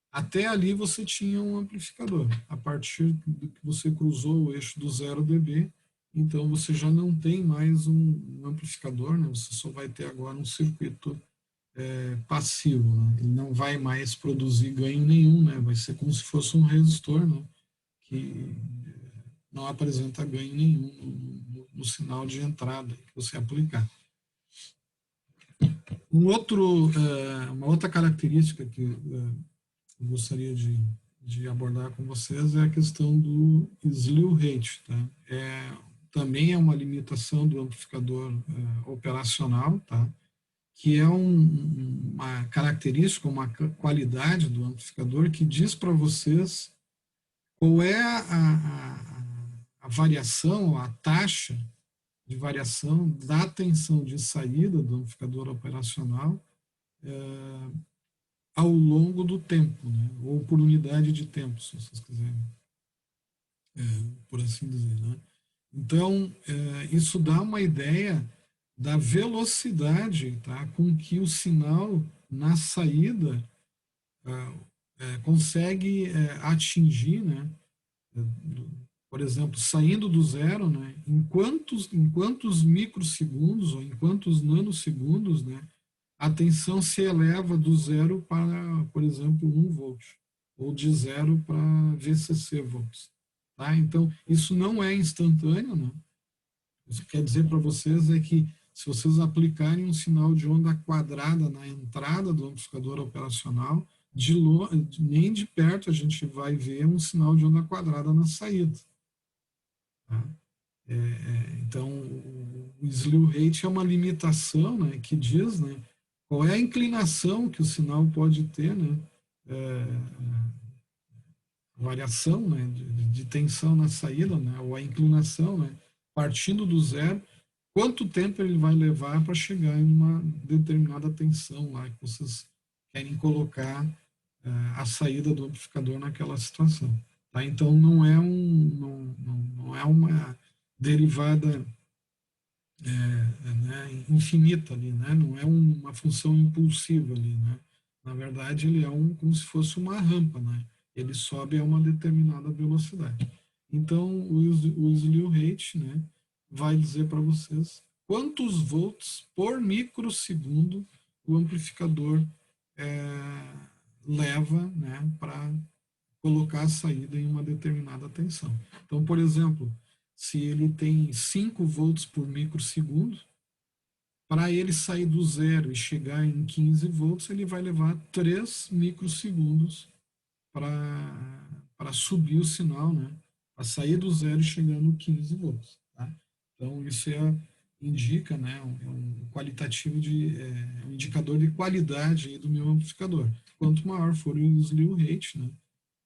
Até ali você tinha um amplificador. A partir do que você cruzou o eixo do 0 dB, então você já não tem mais um amplificador, né? Você só vai ter agora um circuito passivo. Né? Ele não vai mais produzir ganho nenhum, né? Vai ser como se fosse um resistor, né? Que não apresenta ganho nenhum no sinal de entrada que você aplicar. Uma outra característica que eu gostaria de abordar com vocês é a questão do slew rate. Tá? Também é uma limitação do amplificador operacional, tá? Que é uma característica, uma qualidade do amplificador que diz para vocês qual é a variação, a taxa de variação da tensão de saída do amplificador operacional ao longo do tempo, né? Ou por unidade de tempo, se vocês quiserem, por assim dizer. Né? Então, isso dá uma ideia da velocidade, tá, com que o sinal na saída consegue atingir, né, por exemplo, saindo do zero, né, em quantos microsegundos ou em quantos nanosegundos, né, a tensão se eleva do zero para, por exemplo, 1 volt, ou de 0 para VCC volts. Tá? Então, isso não é instantâneo. Né? Isso quer dizer para vocês é que se vocês aplicarem um sinal de onda quadrada na entrada do amplificador operacional, nem de perto a gente vai ver um sinal de onda quadrada na saída. Tá? Então, o slew rate é uma limitação, né, que diz, né, qual é a inclinação que o sinal pode ter, né, variação, né, de tensão na saída, né, ou a inclinação, né, partindo do zero, quanto tempo ele vai levar para chegar em uma determinada tensão lá que vocês querem colocar a saída do amplificador naquela situação. Tá? Então, não é uma derivada né, infinita ali, né? Não é uma função impulsiva ali, né? Na verdade, ele é como se fosse uma rampa, né? Ele sobe a uma determinada velocidade. Então, o slew rate, né, vai dizer para vocês quantos volts por microsegundo o amplificador é, leva, né, para colocar a saída em uma determinada tensão. Então, por exemplo, se ele tem 5 volts por microsegundo, para ele sair do zero e chegar em 15 volts, ele vai levar 3 microsegundos para subir o sinal, né? Para sair do zero e chegar no 15 volts. Tá? Então, isso indica, né? É um qualitativo um indicador de qualidade aí do meu amplificador. Quanto maior for o slew rate, né?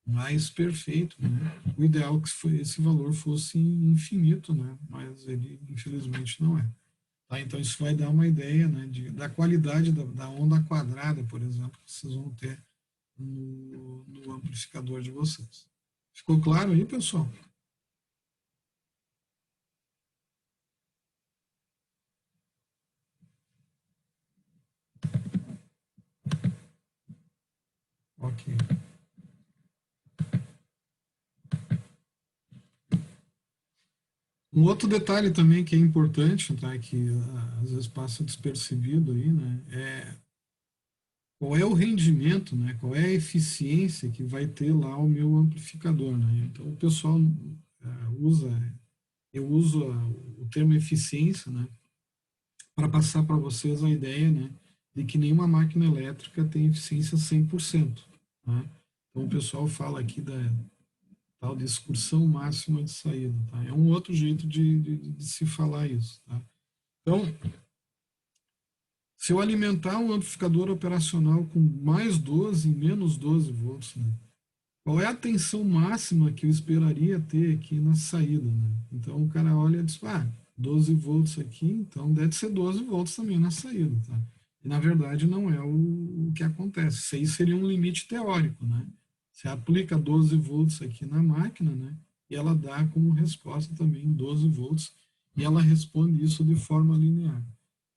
Mais perfeito, né? O ideal é que esse valor fosse infinito, né? Mas ele, infelizmente, não é. Tá? Então, isso vai dar uma ideia, né, da qualidade da onda quadrada, por exemplo, que vocês vão ter no amplificador de vocês. Ficou claro aí, pessoal? Ok. Um outro detalhe também que é importante, tá, que às vezes passa despercebido aí, né, é qual é o rendimento, né, qual é a eficiência que vai ter lá o meu amplificador, né? Então, o pessoal usa, eu uso o termo eficiência, né, para passar para vocês a ideia, né, de que nenhuma máquina elétrica tem eficiência 100%. Né? Então, o pessoal fala aqui da tal de excursão máxima de saída. Tá? É um outro jeito de se falar isso. Tá? Então, se eu alimentar um amplificador operacional com mais 12 e menos 12 volts, né, qual é a tensão máxima que eu esperaria ter aqui na saída? Né? Então, o cara olha e diz, 12 volts aqui, então deve ser 12 volts também na saída. Tá? E, na verdade, não é o que acontece. Isso aí seria um limite teórico. Né? Você aplica 12 volts aqui na máquina, né? E ela dá como resposta também 12 volts, e ela responde isso de forma linear.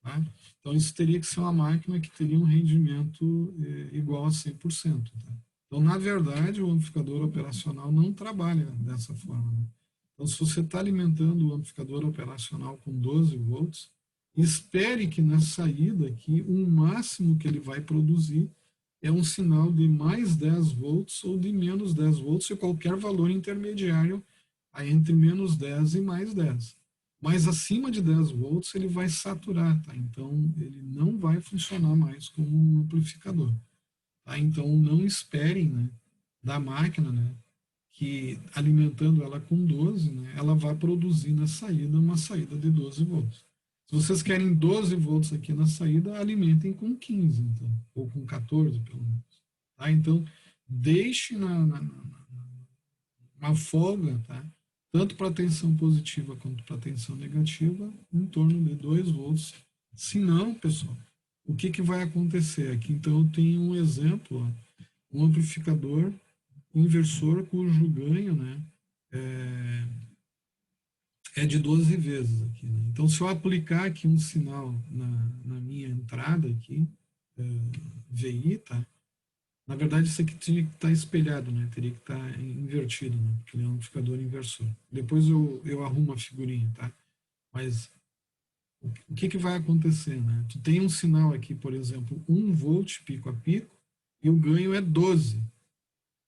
Tá? Então, isso teria que ser uma máquina que teria um rendimento igual a 100%. Tá? Então, na verdade, o amplificador operacional não trabalha dessa forma. Né? Então, se você está alimentando o amplificador operacional com 12 volts, espere que na saída aqui, o máximo que ele vai produzir é um sinal de mais 10 volts ou de menos 10 volts, e qualquer valor intermediário entre menos 10 e mais 10. Mas acima de 10 volts ele vai saturar, tá? Então ele não vai funcionar mais como um amplificador. Tá? Então não esperem, né, da máquina, né, que alimentando ela com 12, né, ela vai produzir na saída uma saída de 12 volts. Se vocês querem 12 volts aqui na saída, alimentem com 15, então, ou com 14, pelo menos. Tá? Então, deixe uma folga, tá? Tanto para tensão positiva quanto para tensão negativa, em torno de 2 volts. Se não, pessoal, o que vai acontecer aqui? Então, eu tenho um exemplo, ó, um amplificador inversor cujo ganho, né, é de 12 vezes aqui. Né? Então, se eu aplicar aqui um sinal na minha entrada aqui, VI, tá? Na verdade, isso aqui tinha que estar espelhado, né? Teria que estar invertido, né? Porque ele é um amplificador inversor. Depois eu arrumo a figurinha, tá? Mas o que vai acontecer, né? Tu tem um sinal aqui, por exemplo, 1 volt pico a pico, e o ganho é 12.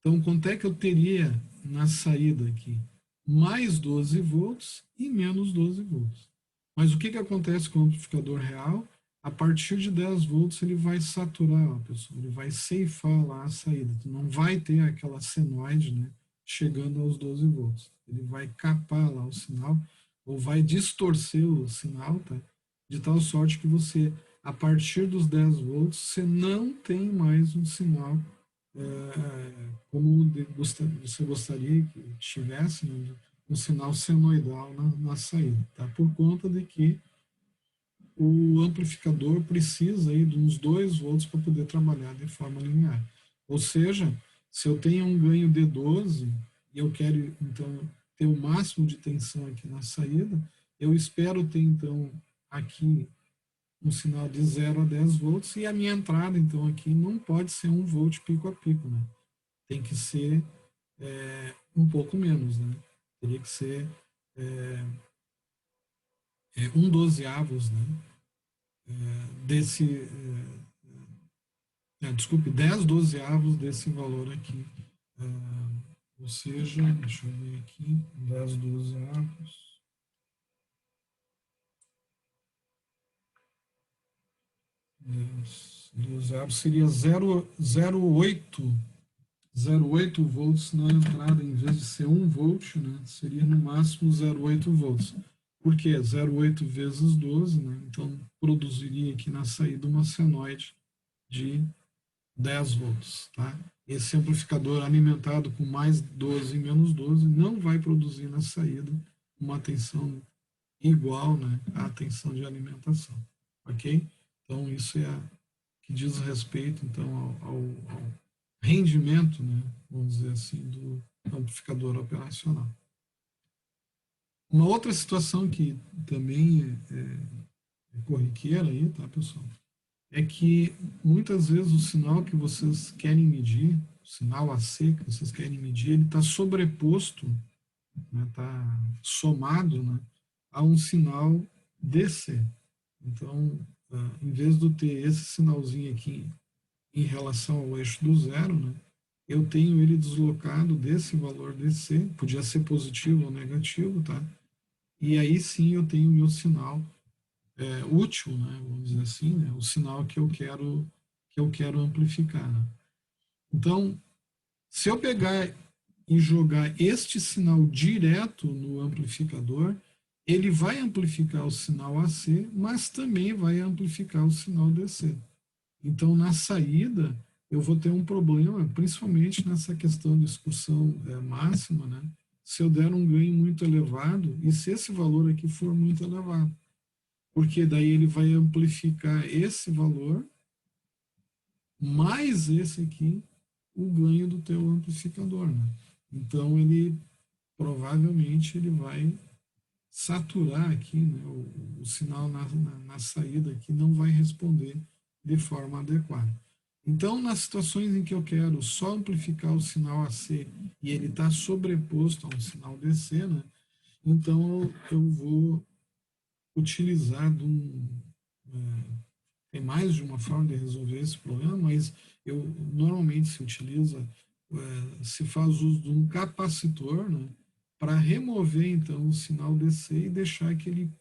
Então, quanto é que eu teria na saída aqui? Mais 12 volts e menos 12 volts. Mas o que acontece com o amplificador real? A partir de 10 volts ele vai saturar, ó, pessoal, ele vai ceifar lá a saída. Tu não vai ter aquela senoide, né, chegando aos 12 volts. Ele vai capar lá o sinal, ou vai distorcer o sinal, tá? De tal sorte que você, a partir dos 10 volts, você não tem mais um sinal como você gostaria que tivesse, né, um sinal senoidal na saída, tá? Por conta de que o amplificador precisa aí de uns 2 volts para poder trabalhar de forma linear. Ou seja, se eu tenho um ganho de 12 e eu quero, então, ter o máximo de tensão aqui na saída, eu espero ter, então, aqui um sinal de 0 a 10 volts, e a minha entrada, então, aqui não pode ser 1 volt pico a pico, né? Tem que ser um pouco menos, né? Teria que ser 1/12, né? Desse, desculpe, 10/12 desse valor aqui. Ou seja, deixa eu ver aqui, 10/12. 10/12 seria 0,8 volts na entrada, em vez de ser 1 volt, né? Seria no máximo 0,8 volts. Por quê? 0,8 vezes 12, né? Então produziria aqui na saída uma senoide de 10 volts, tá? Esse amplificador alimentado com mais 12 e menos 12 não vai produzir na saída uma tensão igual, né, à tensão de alimentação, ok? Então isso é que diz respeito então ao rendimento, né, vamos dizer assim, do amplificador operacional. Uma outra situação que também é corriqueira aí, tá, pessoal? É que muitas vezes o sinal que vocês querem medir, o sinal AC que vocês querem medir, ele está sobreposto, né, está somado, né, a um sinal DC. Então, em vez de ter esse sinalzinho aqui em relação ao eixo do zero, né, eu tenho ele deslocado desse valor DC, podia ser positivo ou negativo, tá? E aí sim eu tenho o meu sinal útil, né, vamos dizer assim, né, o sinal que eu quero amplificar, né? Então, se eu pegar e jogar este sinal direto no amplificador, ele vai amplificar o sinal AC, mas também vai amplificar o sinal DC. Então, na saída, eu vou ter um problema, principalmente nessa questão de excursão máxima, né? Se eu der um ganho muito elevado, e se esse valor aqui for muito elevado, porque daí ele vai amplificar esse valor mais esse aqui, o ganho do teu amplificador, né? Então ele provavelmente ele vai saturar aqui, né, o sinal na saída aqui não vai responder de forma adequada. Então, nas situações em que eu quero só amplificar o sinal AC e ele está sobreposto a um sinal DC, né, então eu vou utilizar tem mais de uma forma de resolver esse problema, mas normalmente se faz uso de um capacitor, né, para remover então o sinal DC e deixar que ele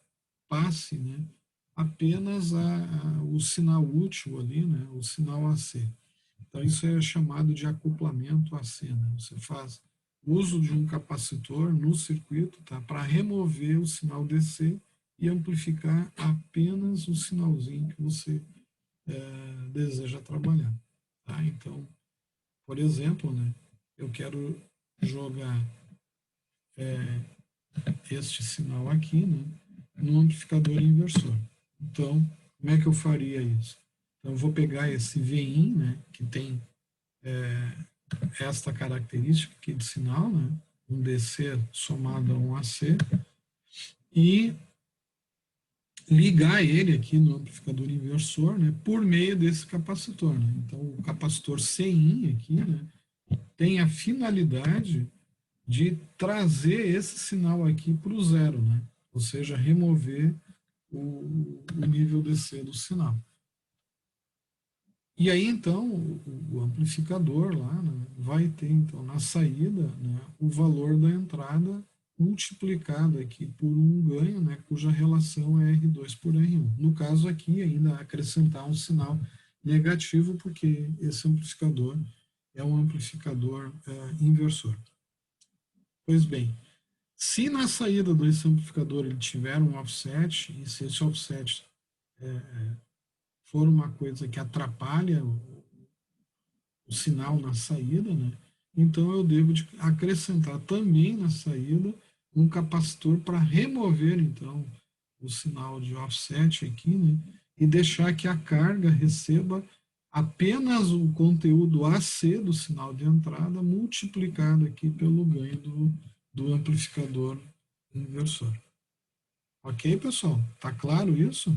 passe, né, apenas o sinal útil ali, né, o sinal AC. Então isso é chamado de acoplamento AC, né? Você faz uso de um capacitor no circuito, tá, para remover o sinal DC e amplificar apenas o sinalzinho que você deseja trabalhar, tá? Então, por exemplo, né, eu quero jogar este sinal aqui, né, no amplificador inversor. Então, como é que eu faria isso? Então, eu vou pegar esse Vin, né, que tem esta característica aqui de sinal, né, um DC somado a um AC, e ligar ele aqui no amplificador inversor, né, por meio desse capacitor, né? Então, o capacitor Cin aqui, né, tem a finalidade de trazer esse sinal aqui para o zero, né? Ou seja, remover o nível DC do sinal. E aí, então, o amplificador lá, né, vai ter, então, na saída, né, o valor da entrada multiplicado aqui por um ganho, né, cuja relação é R2 por R1. No caso aqui, ainda acrescentar um sinal negativo, porque esse amplificador é um amplificador inversor. Pois bem, se na saída desse amplificador ele tiver um offset, e se esse offset for uma coisa que atrapalha o sinal na saída, né, então eu devo acrescentar também na saída um capacitor para remover então o sinal de offset aqui, né, e deixar que a carga receba apenas o conteúdo AC do sinal de entrada multiplicado aqui pelo ganho do amplificador inversor. Ok, pessoal? Tá claro isso?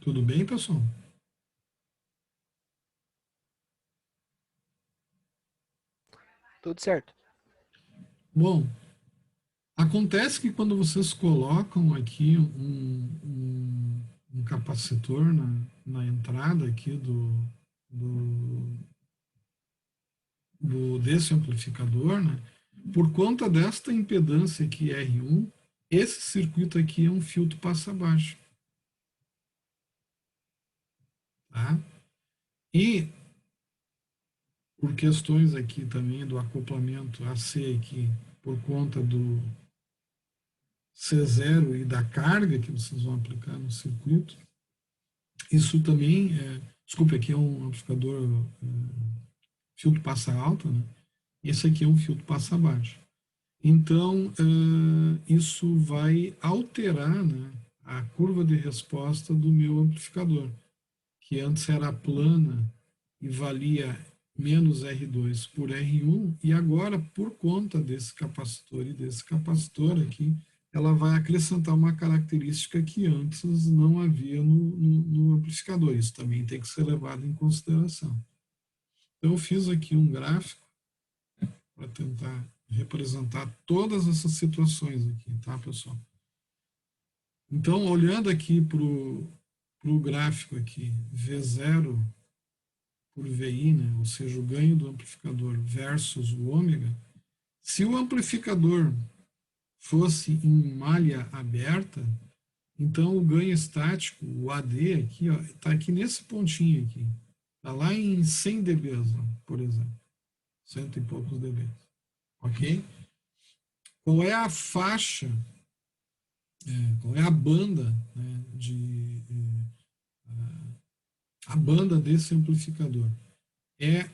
Tudo bem, pessoal? Tudo certo. Bom, acontece que quando vocês colocam aqui um capacitor na entrada aqui desse amplificador, né? Por conta desta impedância aqui R1, esse circuito aqui é um filtro passa-baixo. Tá? E por questões aqui também do acoplamento AC aqui, por conta do C0 e da carga que vocês vão aplicar no circuito, isso também, desculpa, aqui é um amplificador filtro passa alto, né? Esse aqui é um filtro passa baixo. Então, isso vai alterar, né, a curva de resposta do meu amplificador, que antes era plana e valia menos R2 por R1, e agora, por conta desse capacitor e desse capacitor aqui, ela vai acrescentar uma característica que antes não havia no amplificador. Isso também tem que ser levado em consideração. Então, eu fiz aqui um gráfico para tentar representar todas essas situações aqui, tá, pessoal? Então, olhando aqui para o gráfico aqui, V0 por VI, né, ou seja, o ganho do amplificador versus o ômega, se o amplificador fosse em malha aberta, então o ganho estático, o AD aqui, está aqui nesse pontinho aqui, está lá em 100 dB, por exemplo, cento e poucos dB, ok? Qual é a faixa, qual é a banda, né, a banda desse amplificador? É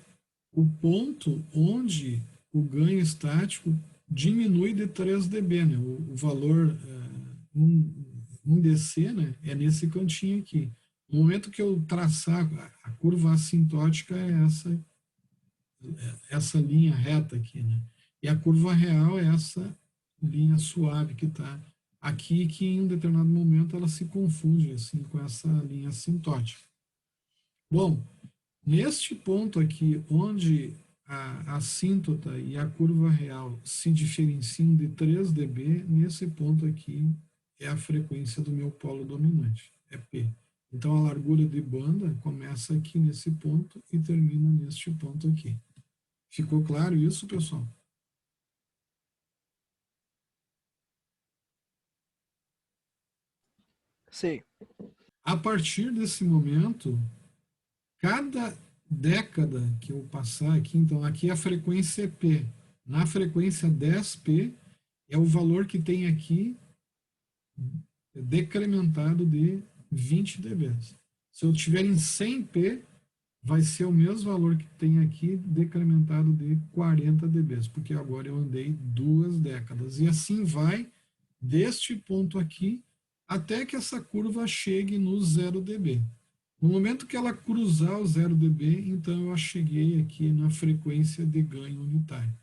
o ponto onde o ganho estático diminui de 3 dB, né? O valor em DC, né, é nesse cantinho aqui. No momento que eu traçar a curva assintótica é essa linha reta aqui, né? E a curva real é essa linha suave que está aqui, que em um determinado momento ela se confunde assim com essa linha assintótica. Bom, neste ponto aqui, onde a assíntota e a curva real se diferenciam de 3 dB, nesse ponto aqui é a frequência do meu polo dominante, é P. Então, a largura de banda começa aqui nesse ponto e termina neste ponto aqui. Ficou claro isso, pessoal? Sei. A partir desse momento, cada década que eu passar aqui, então aqui a frequência é P. Na frequência 10P é o valor que tem aqui decrementado de 20 dB. Se eu tiver em 100P, vai ser o mesmo valor que tem aqui decrementado de 40 dB, porque agora eu andei 2 décadas. E assim vai deste ponto aqui até que essa curva chegue no 0 dB. No momento que ela cruzar o 0 dB, então eu cheguei aqui na frequência de ganho unitário.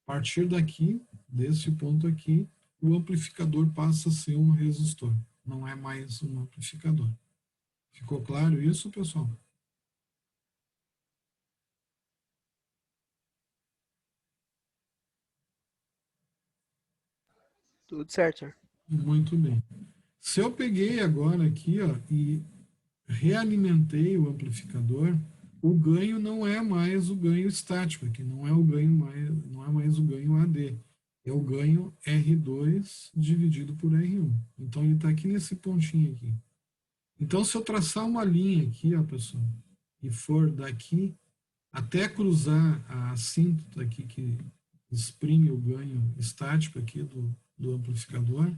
A partir daqui, desse ponto aqui, o amplificador passa a ser um resistor, não é mais um amplificador. Ficou claro isso, pessoal? Tudo certo, senhor. Muito bem. Se eu peguei agora aqui, ó, e realimentei o amplificador, o ganho não é mais o ganho estático, aqui não é o ganho mais, não é mais o ganho AD, é o ganho R2 dividido por R1. Então ele está aqui nesse pontinho aqui. Então se eu traçar uma linha aqui, ó, pessoal, e for daqui até cruzar a assíntota aqui que exprime o ganho estático aqui do amplificador,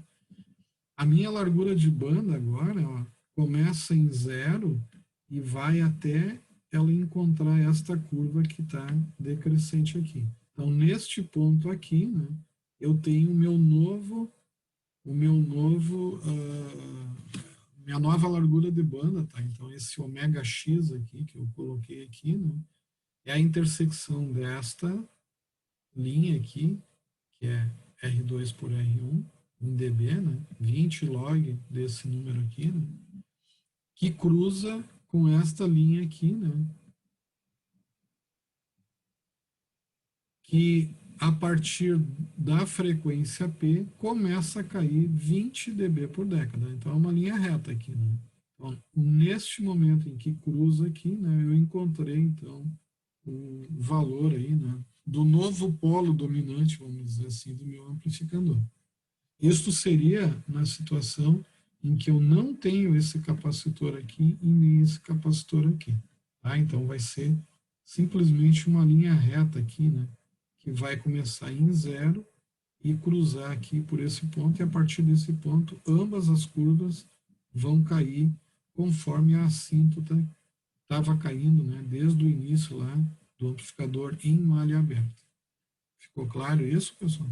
a minha largura de banda agora, ó, começa em 0 e vai até ela encontrar esta curva que está decrescente aqui. Então, neste ponto aqui, né, eu tenho minha nova largura de banda, tá? Então, esse ômega X aqui, que eu coloquei aqui, né, é a intersecção desta linha aqui, que é R2 por R1, em dB, né? 20 log desse número aqui, né? que cruza com esta linha aqui, né? Que a partir da frequência P começa a cair 20 dB por década. Então é uma linha reta aqui, né? Então, neste momento em que cruza aqui, né, eu encontrei então o valor aí, né, do novo polo dominante, vamos dizer assim, do meu amplificador. Isto seria na situação em que eu não tenho esse capacitor aqui e nem esse capacitor aqui. Tá? Então vai ser simplesmente uma linha reta aqui, né, que vai começar em zero e cruzar aqui por esse ponto, e a partir desse ponto, ambas as curvas vão cair conforme a assíntota estava caindo, né, desde o início lá do amplificador em malha aberta. Ficou claro isso, pessoal?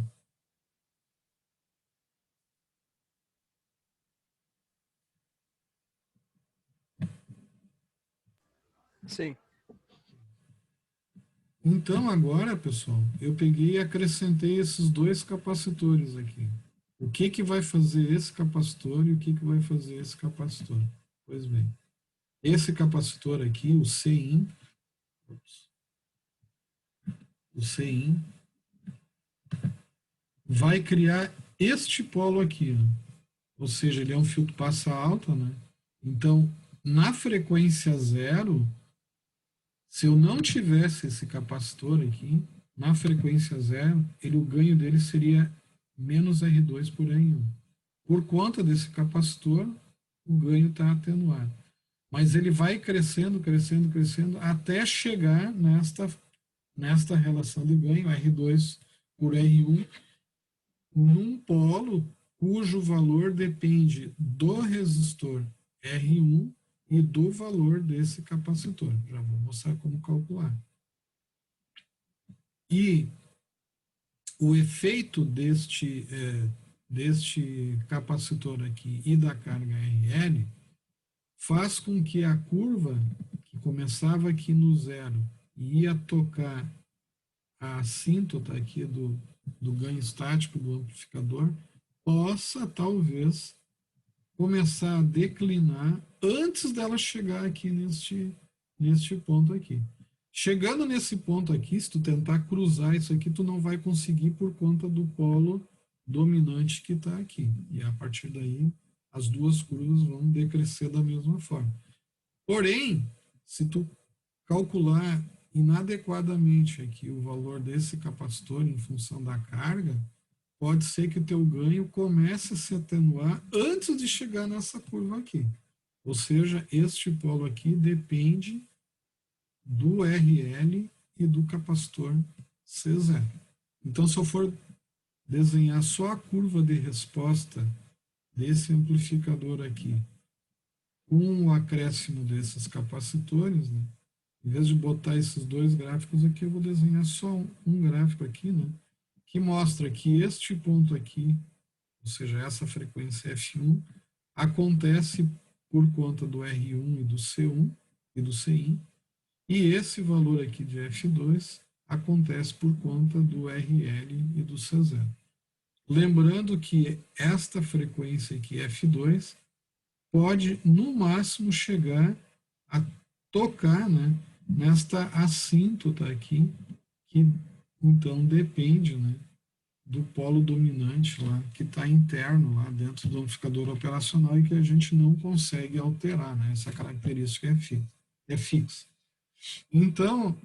Sim. Então, agora, pessoal, eu peguei e acrescentei esses dois capacitores aqui. O que que vai fazer esse capacitor e o que que vai fazer esse capacitor? Pois bem, esse capacitor aqui, o Cin, vai criar este polo aqui, né? Ou seja, ele é um filtro passa alta, né? Então, na frequência zero, se eu não tivesse esse capacitor aqui, na frequência zero, o ganho dele seria menos R2 por R1. Por conta desse capacitor, o ganho está atenuado. Mas ele vai crescendo, crescendo, crescendo, até chegar nesta relação de ganho, R2 por R1, num polo cujo valor depende do resistor R1 e do valor desse capacitor. Já vou mostrar como calcular. E o efeito deste capacitor aqui e da carga RL faz com que a curva, que começava aqui no zero e ia tocar a assíntota aqui do ganho estático do amplificador, possa, talvez, começar a declinar antes dela chegar aqui neste ponto aqui. Chegando nesse ponto aqui, se tu tentar cruzar isso aqui, tu não vai conseguir por conta do polo dominante que está aqui. E a partir daí, as duas curvas vão decrescer da mesma forma. Porém, se tu calcular inadequadamente aqui o valor desse capacitor em função da carga, pode ser que o teu ganho comece a se atenuar antes de chegar nessa curva aqui. Ou seja, este polo aqui depende do RL e do capacitor C0. Então, se eu for desenhar só a curva de resposta desse amplificador aqui, com o acréscimo desses capacitores, né? Em vez de botar esses dois gráficos aqui, eu vou desenhar só um gráfico aqui, né? Que mostra que este ponto aqui, ou seja, essa frequência F1, acontece por conta do R1 e do C1 e do Cin, e esse valor aqui de F2 acontece por conta do RL e do C0. Lembrando que esta frequência aqui, F2, pode, no máximo, chegar a tocar, né, nesta assíntota aqui, que então depende, né, do polo dominante lá, que está interno lá dentro do amplificador operacional e que a gente não consegue alterar, né, essa característica é fixa. Então,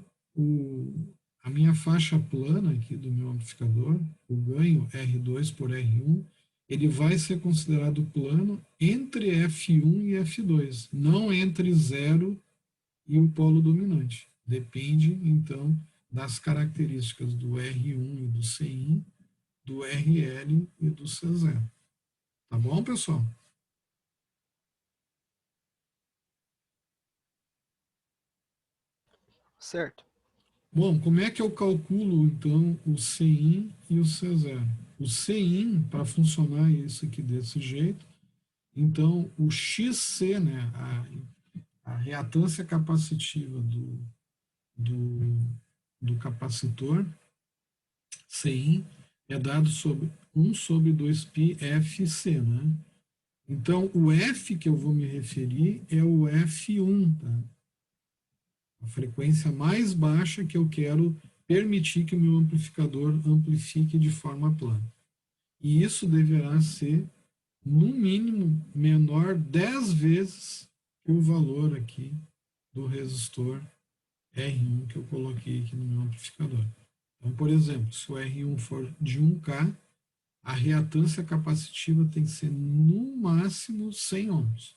a minha faixa plana aqui do meu amplificador, o ganho R2 por R1, ele vai ser considerado plano entre F1 e F2, não entre 0 e o polo dominante. Depende, então, das características do R1 e do Cin, do RL e do C0. Tá bom, pessoal? Certo. Bom, como é que eu calculo, então, o Cin e o C0? O Cin, para funcionar isso aqui desse jeito, então, o XC, né, a reatância capacitiva do capacitor Cin é dado sobre 1 sobre 2π FC, né? Então, o F que eu vou me referir é o F1, tá? A frequência mais baixa que eu quero permitir que o meu amplificador amplifique de forma plana. E isso deverá ser, no mínimo, menor 10 vezes que o valor aqui do resistor R1 que eu coloquei aqui no meu amplificador. Então, por exemplo, se o R1 for de 1K, a reatância capacitiva tem que ser no máximo 100 ohms,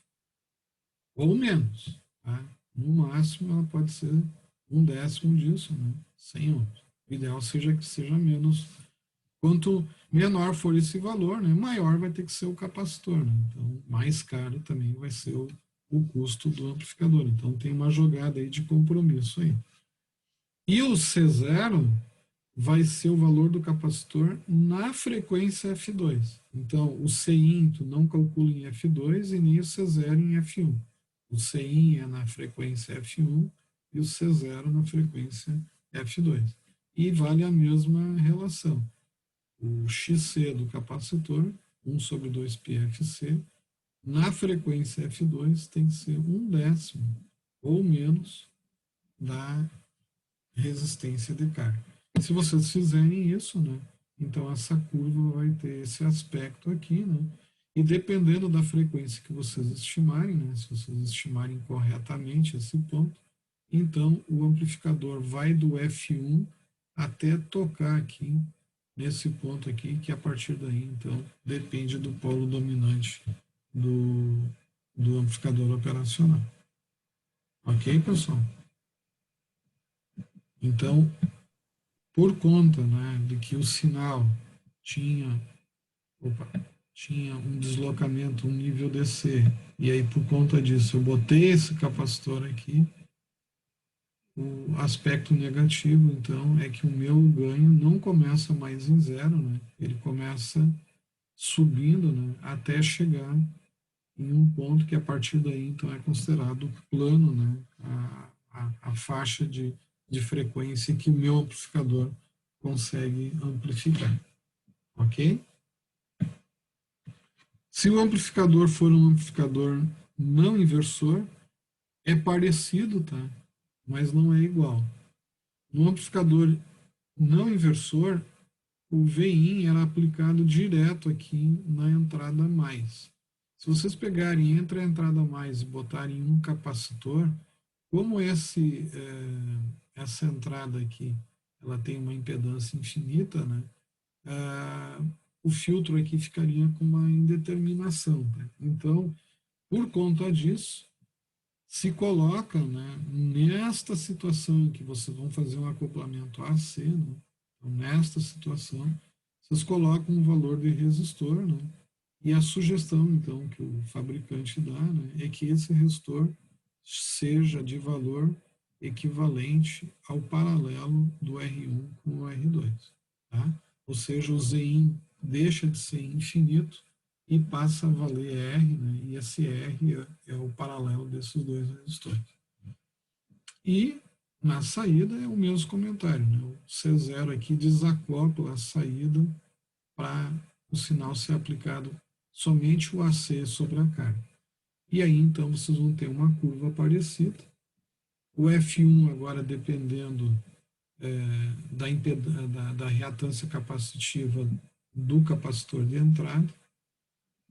ou menos. Tá? No máximo, ela pode ser 1/10 disso, né? 100 ohms. O ideal seja que seja menos. Quanto menor for esse valor, né, maior vai ter que ser o capacitor. Né? Então, mais caro também vai ser o custo do amplificador. Então, tem uma jogada aí de compromisso aí. E o C0 vai ser o valor do capacitor na frequência F2. Então, o Cin tu não calcula em F2 e nem o C0 em F1. O Cin é na frequência F1 e o C0 na frequência F2. E vale a mesma relação. O XC do capacitor, 1/2πfc, na frequência F2 tem que ser 1/10 ou menos da resistência de carga. Se vocês fizerem isso, né, então essa curva vai ter esse aspecto aqui, né, e dependendo da frequência que vocês estimarem, né, se vocês estimarem corretamente esse ponto, então o amplificador vai do F1 até tocar aqui, nesse ponto aqui, que a partir daí, então, depende do polo dominante do amplificador operacional. Ok, pessoal? Então, por conta, né, de que o sinal tinha, tinha um deslocamento, um nível DC, e aí por conta disso eu botei esse capacitor aqui, o aspecto negativo, então, é que o meu ganho não começa mais em zero, né, ele começa subindo, né, até chegar em um ponto que a partir daí, então, é considerado plano, né, a faixa de frequência que o meu amplificador consegue amplificar, ok? Se o amplificador for um amplificador não inversor, é parecido, tá? Mas não é igual. No amplificador não inversor, o Vin era aplicado direto aqui na entrada mais. Se vocês pegarem entre a entrada mais e botarem um capacitor, como essa entrada aqui ela tem uma impedância infinita, né? O filtro aqui ficaria com uma indeterminação. Né? Então, por conta disso, se coloca, né, nesta situação em que vocês vão fazer um acoplamento AC, né? Então, nesta situação, vocês colocam um valor de resistor, né? E a sugestão, então, que o fabricante dá, né, é que esse resistor seja de valor equivalente ao paralelo do R1 com o R2. Tá? Ou seja, o Zin deixa de ser infinito e passa a valer R, né? E esse R é o paralelo desses dois resistores. E na saída é o mesmo comentário, né? O C0 aqui desacopla a saída para o sinal ser aplicado somente o AC sobre a carga. E aí, então, vocês vão ter uma curva parecida. O F1 agora, dependendo da reatância capacitiva do capacitor de entrada,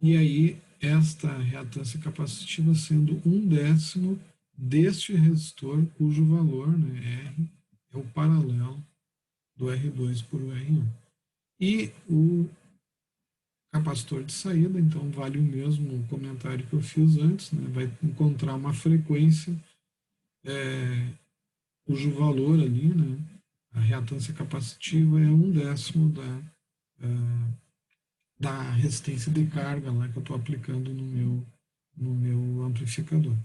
e aí esta reatância capacitiva sendo 1/10 deste resistor, cujo valor, né, R, é o paralelo do R2 por R1. E o capacitor de saída, então vale o mesmo comentário que eu fiz antes, né, vai encontrar uma frequência cujo valor ali, né, a reatância capacitiva é 1/10 da resistência de carga lá que eu estou aplicando no meu amplificador.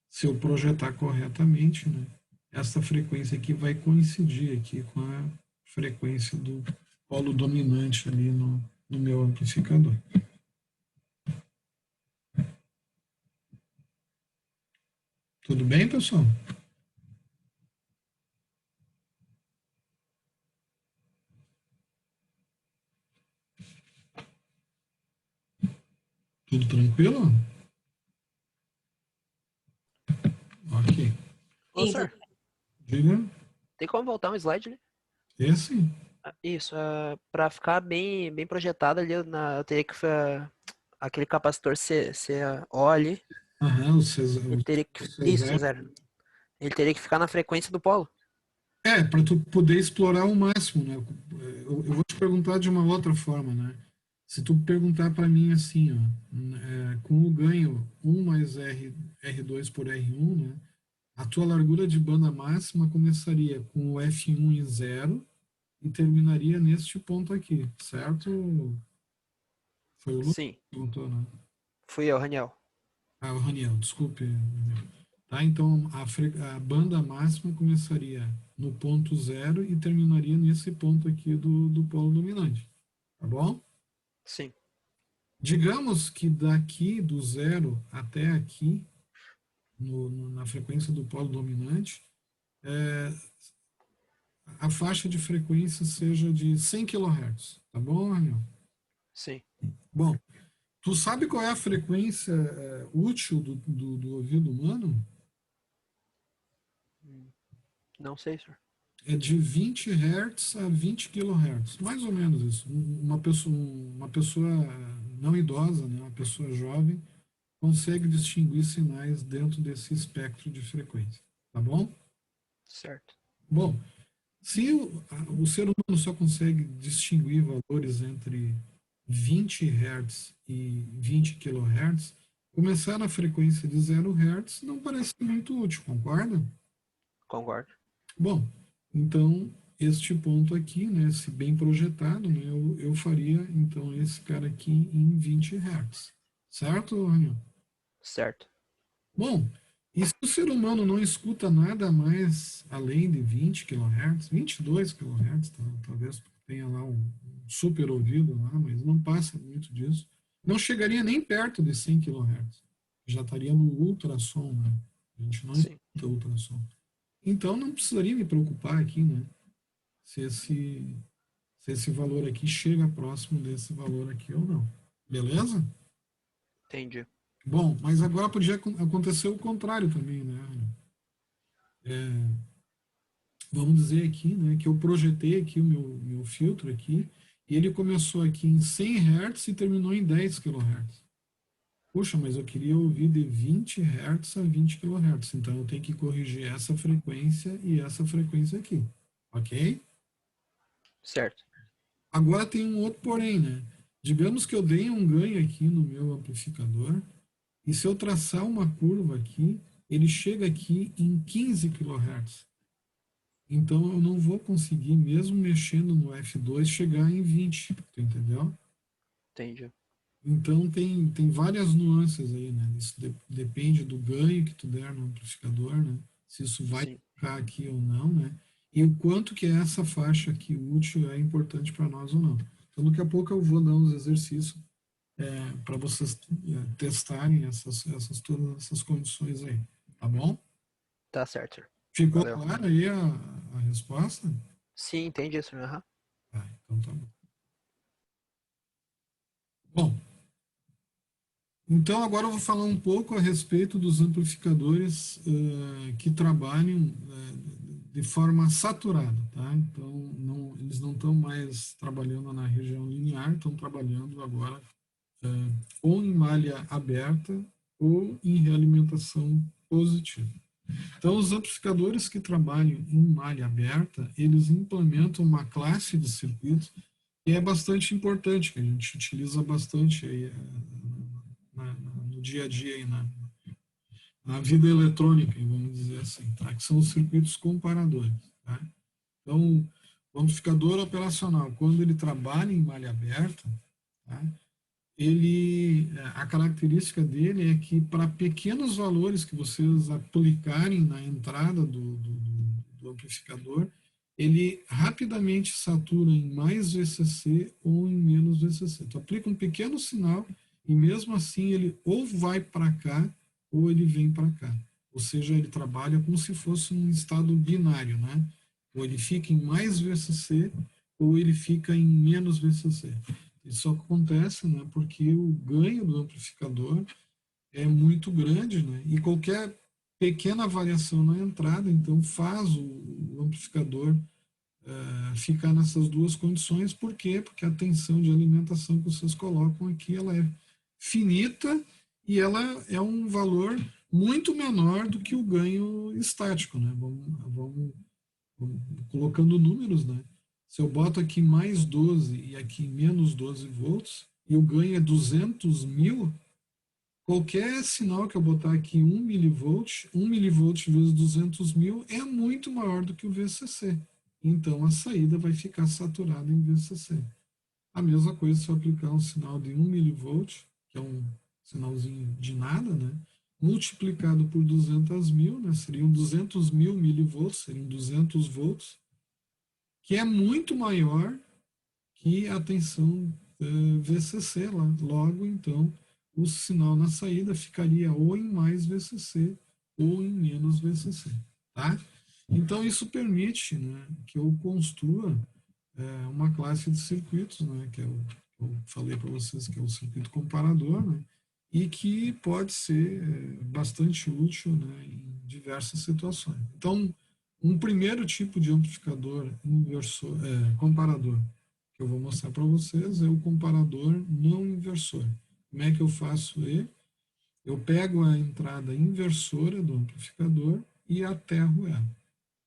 Se eu projetar corretamente, né, essa frequência aqui vai coincidir aqui com a frequência do polo dominante ali no meu amplificador. Tudo bem, pessoal? Tudo tranquilo? Ok. Ô, Sim, senhor, Diga. tem como voltar um slide ali? Esse? Isso, para ficar bem projetado ali, eu teria que aquele capacitor CO ali, Aham, o César. ele teria que, O isso, César. C0. Ele teria que ficar na frequência do polo. Para tu poder explorar o máximo, né? Eu vou te perguntar de uma outra forma, né? Se tu perguntar para mim assim, ó, com o ganho 1 mais R2 por R1, né? A tua largura de banda máxima começaria com o F1 em 0 e terminaria neste ponto aqui, certo? Foi o Lucas Sim, que perguntou, né? fui eu, Raniel. Ah, o Raniel, desculpe. Tá, então a banda máxima começaria no ponto 0 e terminaria nesse ponto aqui do polo dominante. Tá bom? Sim, Digamos que daqui do 0 até aqui, na frequência do polo dominante, a faixa de frequência seja de 100 kHz. Tá bom, Raniel? sim. Bom, tu sabe qual é a frequência útil do ouvido humano? Não sei, senhor. É de 20 Hz a 20 kHz, mais ou menos isso. Uma pessoa não idosa, né, uma pessoa jovem, consegue distinguir sinais dentro desse espectro de frequência. Tá bom? Certo. Bom, se o ser humano só consegue distinguir valores entre 20 Hz e 20 kHz, começar na frequência de 0 Hz não parece muito útil, concorda? Concordo. Bom, então este ponto aqui, né, se bem projetado, né, eu faria então esse cara aqui em 20 Hz. Certo, Raniel? Certo. Bom, e se o ser humano não escuta nada mais além de 20 kHz, 22 kHz, talvez tenha lá um super ouvido lá, mas não passa muito disso, não chegaria nem perto de 100 kHz. Já estaria no ultrassom, né? A gente não Sim. escuta ultrassom. Então não precisaria me preocupar aqui, né? Se esse valor aqui chega próximo desse valor aqui ou não. Beleza? Entendi. Bom, mas agora podia acontecer o contrário também, né? Vamos dizer aqui, né, que eu projetei aqui o meu filtro aqui e ele começou aqui em 100 Hz e terminou em 10 kHz. Puxa, mas eu queria ouvir de 20 Hz a 20 kHz, então eu tenho que corrigir essa frequência e essa frequência aqui, ok? Certo. Agora tem um outro porém, né? Digamos que eu dei um ganho aqui no meu amplificador e se eu traçar uma curva aqui, ele chega aqui em 15 kHz. Então eu não vou conseguir, mesmo mexendo no F2, chegar em 20, tu entendeu? Entendi. Então tem várias nuances aí, né? Isso depende do ganho que tu der no amplificador, né? Se isso vai Sim. ficar aqui ou não, né? E o quanto que essa faixa aqui útil é importante para nós ou não. Então daqui a pouco eu vou dar uns exercícios para vocês testarem todas essas condições aí, tá bom? Tá certo, senhor. Ficou Valeu. clara aí a resposta? Sim, entendi, senhor. Aham. Então tá bom. Bom, então agora eu vou falar um pouco a respeito dos amplificadores que trabalham de forma saturada, tá? Então eles não estão mais trabalhando na região linear, estão trabalhando agora ou em malha aberta ou em realimentação positiva. Então os amplificadores que trabalham em malha aberta, eles implementam uma classe de circuitos que é bastante importante, que a gente utiliza bastante aí, no dia a dia, aí, na vida eletrônica, vamos dizer assim, tá? Que são os circuitos comparadores. Tá? Então, o amplificador operacional, quando ele trabalha em malha aberta, tá? A característica dele é que para pequenos valores que vocês aplicarem na entrada do amplificador, ele rapidamente satura em mais VCC ou em menos VCC. Tu aplica um pequeno sinal e mesmo assim ele ou vai para cá ou ele vem para cá. Ou seja, ele trabalha como se fosse um estado binário, né? Ou ele fica em mais VCC ou ele fica em menos VCC. Isso acontece, né, porque o ganho do amplificador é muito grande, né, e qualquer pequena variação na entrada, então faz o amplificador ficar nessas duas condições. Por quê? Porque a tensão de alimentação que vocês colocam aqui, ela é finita e ela é um valor muito menor do que o ganho estático, né? Vamos colocando números, né? Se eu boto aqui mais 12 e aqui menos 12 volts e o ganho é 200 mil, qualquer sinal que eu botar aqui 1 milivolt vezes 200 mil é muito maior do que o VCC. Então, a saída vai ficar saturada em VCC. A mesma coisa se eu aplicar um sinal de 1 milivolt, que é um sinalzinho de nada, né? Multiplicado por 200 mil, né? Seriam 200 mil milivolts, seriam 200 volts, que é muito maior que a tensão VCC lá. Logo, então, o sinal na saída ficaria ou em mais VCC ou em menos VCC, tá? Então, isso permite, né, que eu construa uma classe de circuitos, né, que eu falei para vocês que é o circuito comparador, né, e que pode ser bastante útil, né, em diversas situações. Então, um primeiro tipo de amplificador inversor, comparador que eu vou mostrar para vocês é o comparador não inversor. Como é que eu faço ele? Eu pego a entrada inversora do amplificador e aterro ela.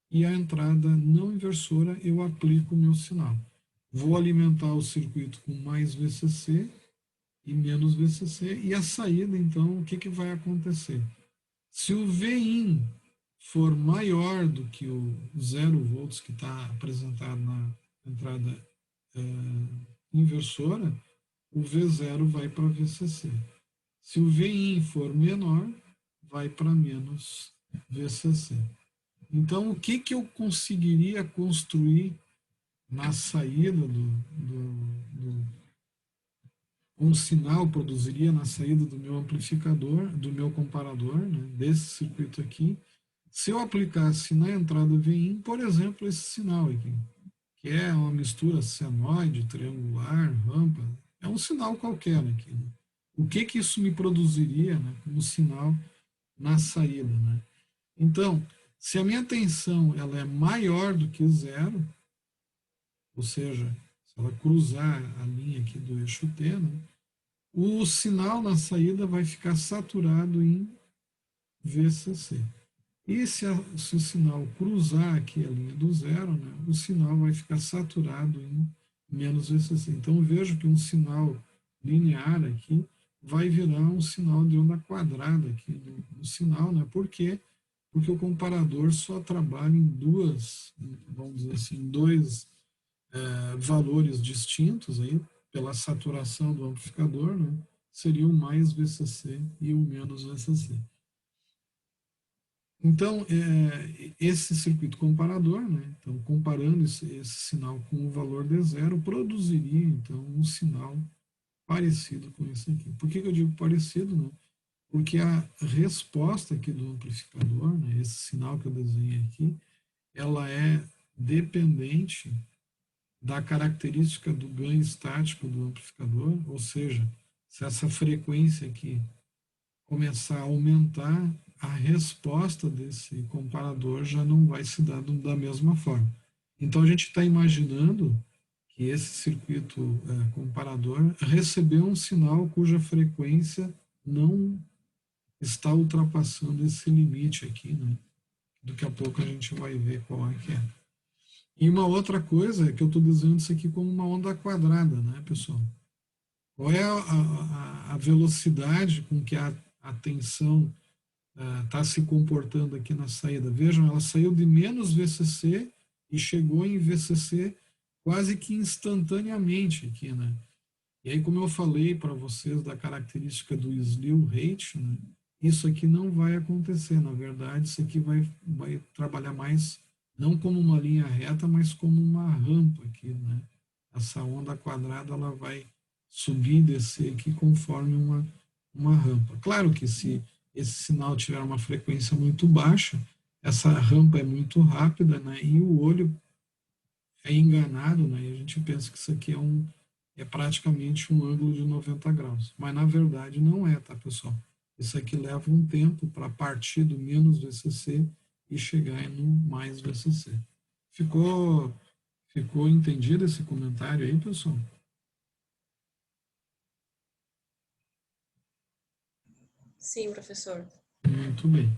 E a entrada não inversora eu aplico o meu sinal. Vou alimentar o circuito com mais VCC e menos VCC, e a saída, então, o que vai acontecer? Se o Vin for maior do que o 0 volts que está apresentado na entrada inversora, o V0 vai para VCC. Se o Vin for menor, vai para menos VCC. Então, o que eu conseguiria construir na saída um sinal produziria na saída do meu amplificador, do meu comparador, né, desse circuito aqui, se eu aplicasse na entrada Vin, por exemplo, esse sinal aqui, que é uma mistura senoide, triangular, rampa, é um sinal qualquer aqui. Né? O que isso me produziria, né, como sinal na saída, né? Então, se a minha tensão ela é maior do que zero, ou seja, se ela cruzar a linha aqui do eixo T, né, o sinal na saída vai ficar saturado em VCC. E se o sinal cruzar aqui a linha do zero, né, o sinal vai ficar saturado em menos VCC. Então, vejo que um sinal linear aqui vai virar um sinal de onda quadrada aqui no sinal, né? Por quê? Porque o comparador só trabalha em vamos dizer assim, dois valores distintos aí, pela saturação do amplificador, né? Seria o mais VCC e o menos VCC. Então, esse circuito comparador, né? Então, comparando esse sinal com o valor de zero, produziria, então, um sinal parecido com esse aqui. Por que eu digo parecido, né? Porque a resposta aqui do amplificador, né, esse sinal que eu desenhei aqui, ela é dependente da característica do ganho estático do amplificador, ou seja, se essa frequência aqui começar a aumentar, a resposta desse comparador já não vai se dar da mesma forma. Então, a gente está imaginando que esse circuito comparador recebeu um sinal cuja frequência não está ultrapassando esse limite aqui, né? Daqui a pouco a gente vai ver qual é que é. E uma outra coisa é que eu estou desenhando isso aqui como uma onda quadrada, né, pessoal? Qual é a velocidade com que a tensão está se comportando aqui na saída? Vejam, ela saiu de menos VCC e chegou em VCC quase que instantaneamente aqui, né? E aí, como eu falei para vocês da característica do slew rate, né, isso aqui não vai acontecer. Na verdade, isso aqui vai trabalhar mais, não como uma linha reta, mas como uma rampa aqui, né? Essa onda quadrada, ela vai subir e descer aqui conforme uma rampa. Claro que se esse sinal tiver uma frequência muito baixa, essa rampa é muito rápida, né? E o olho é enganado, né? E a gente pensa que isso aqui é é praticamente um ângulo de 90 graus. Mas, na verdade, não é, tá, pessoal? Isso aqui leva um tempo para partir do menos VCC e chegar no mais VCC. Ficou entendido esse comentário aí, pessoal? Sim, professor. Muito bem.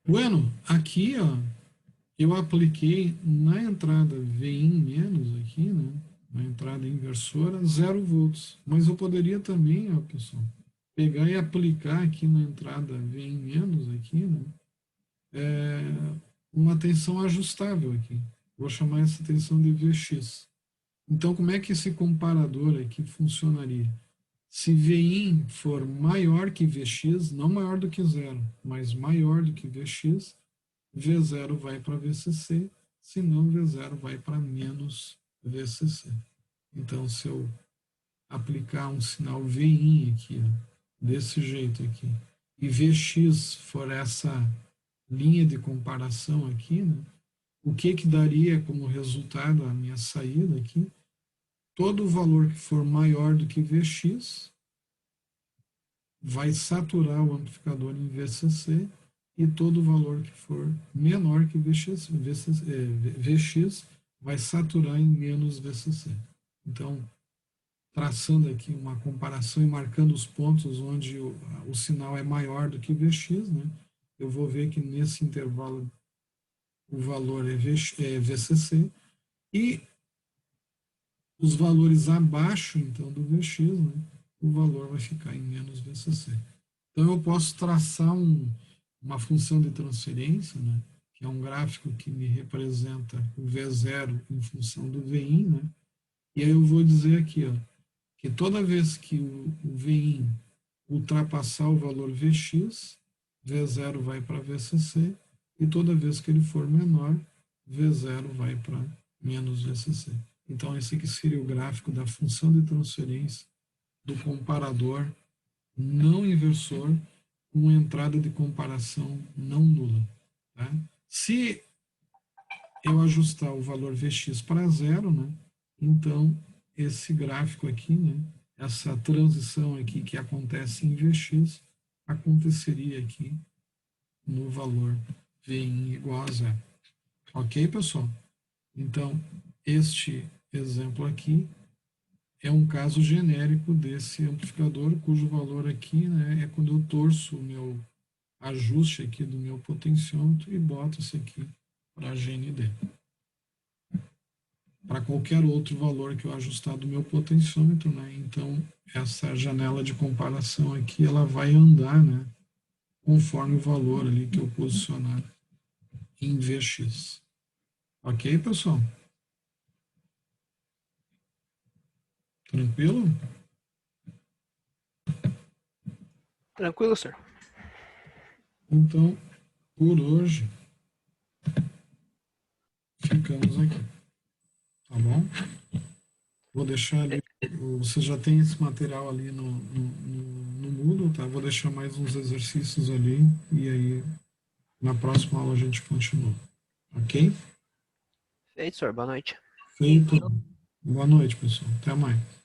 Bueno, aqui, ó, eu apliquei na entrada Vin menos aqui, né? Na entrada inversora, 0 volts. Mas eu poderia também, ó, pessoal, pegar e aplicar aqui na entrada Vin menos aqui, né? Uma tensão ajustável aqui. Vou chamar essa tensão de Vx. Então, como é que esse comparador aqui funcionaria? Se Vin for maior que Vx, não maior do que zero, mas maior do que Vx, V0 vai para VCC, se não, V0 vai para menos VCC. Então, se eu aplicar um sinal Vin aqui, ó, desse jeito aqui, e Vx for essa linha de comparação aqui, né, o que daria como resultado a minha saída aqui? Todo valor que for maior do que Vx vai saturar o amplificador em VCC, e todo valor que for menor que Vx vai saturar em menos VCC. Então, traçando aqui uma comparação e marcando os pontos onde o sinal é maior do que Vx, né, eu vou ver que nesse intervalo o valor é VCC, e os valores abaixo, então, do Vx, né, o valor vai ficar em menos VCC. Então, eu posso traçar uma função de transferência, né, que é um gráfico que me representa o V0 em função do Vin, né, e aí eu vou dizer aqui, ó, que toda vez que o Vin ultrapassar o valor Vx, V0 vai para VCC, e toda vez que ele for menor, V0 vai para menos VCC. Então, esse aqui seria o gráfico da função de transferência do comparador não inversor com entrada de comparação não nula. Tá? Se eu ajustar o valor Vx para zero, né, então esse gráfico aqui, né, essa transição aqui que acontece em Vx, aconteceria aqui no valor Vin igual a zero. Ok, pessoal? Então, este exemplo aqui é um caso genérico desse amplificador, cujo valor aqui, né, é quando eu torço o meu ajuste aqui do meu potenciômetro e boto isso aqui para GND. Para qualquer outro valor que eu ajustar do meu potenciômetro, né, então essa janela de comparação aqui, ela vai andar, né, conforme o valor ali que eu posicionar em Vx. Ok, pessoal? Tranquilo? Tranquilo, senhor. Então, por hoje, ficamos aqui. Tá bom? Vou deixar ali, você já tem esse material ali no Moodle, tá? Vou deixar mais uns exercícios ali e aí na próxima aula a gente continua. Ok? Feito, senhor. Boa noite. Feito. Boa noite, pessoal. Até mais.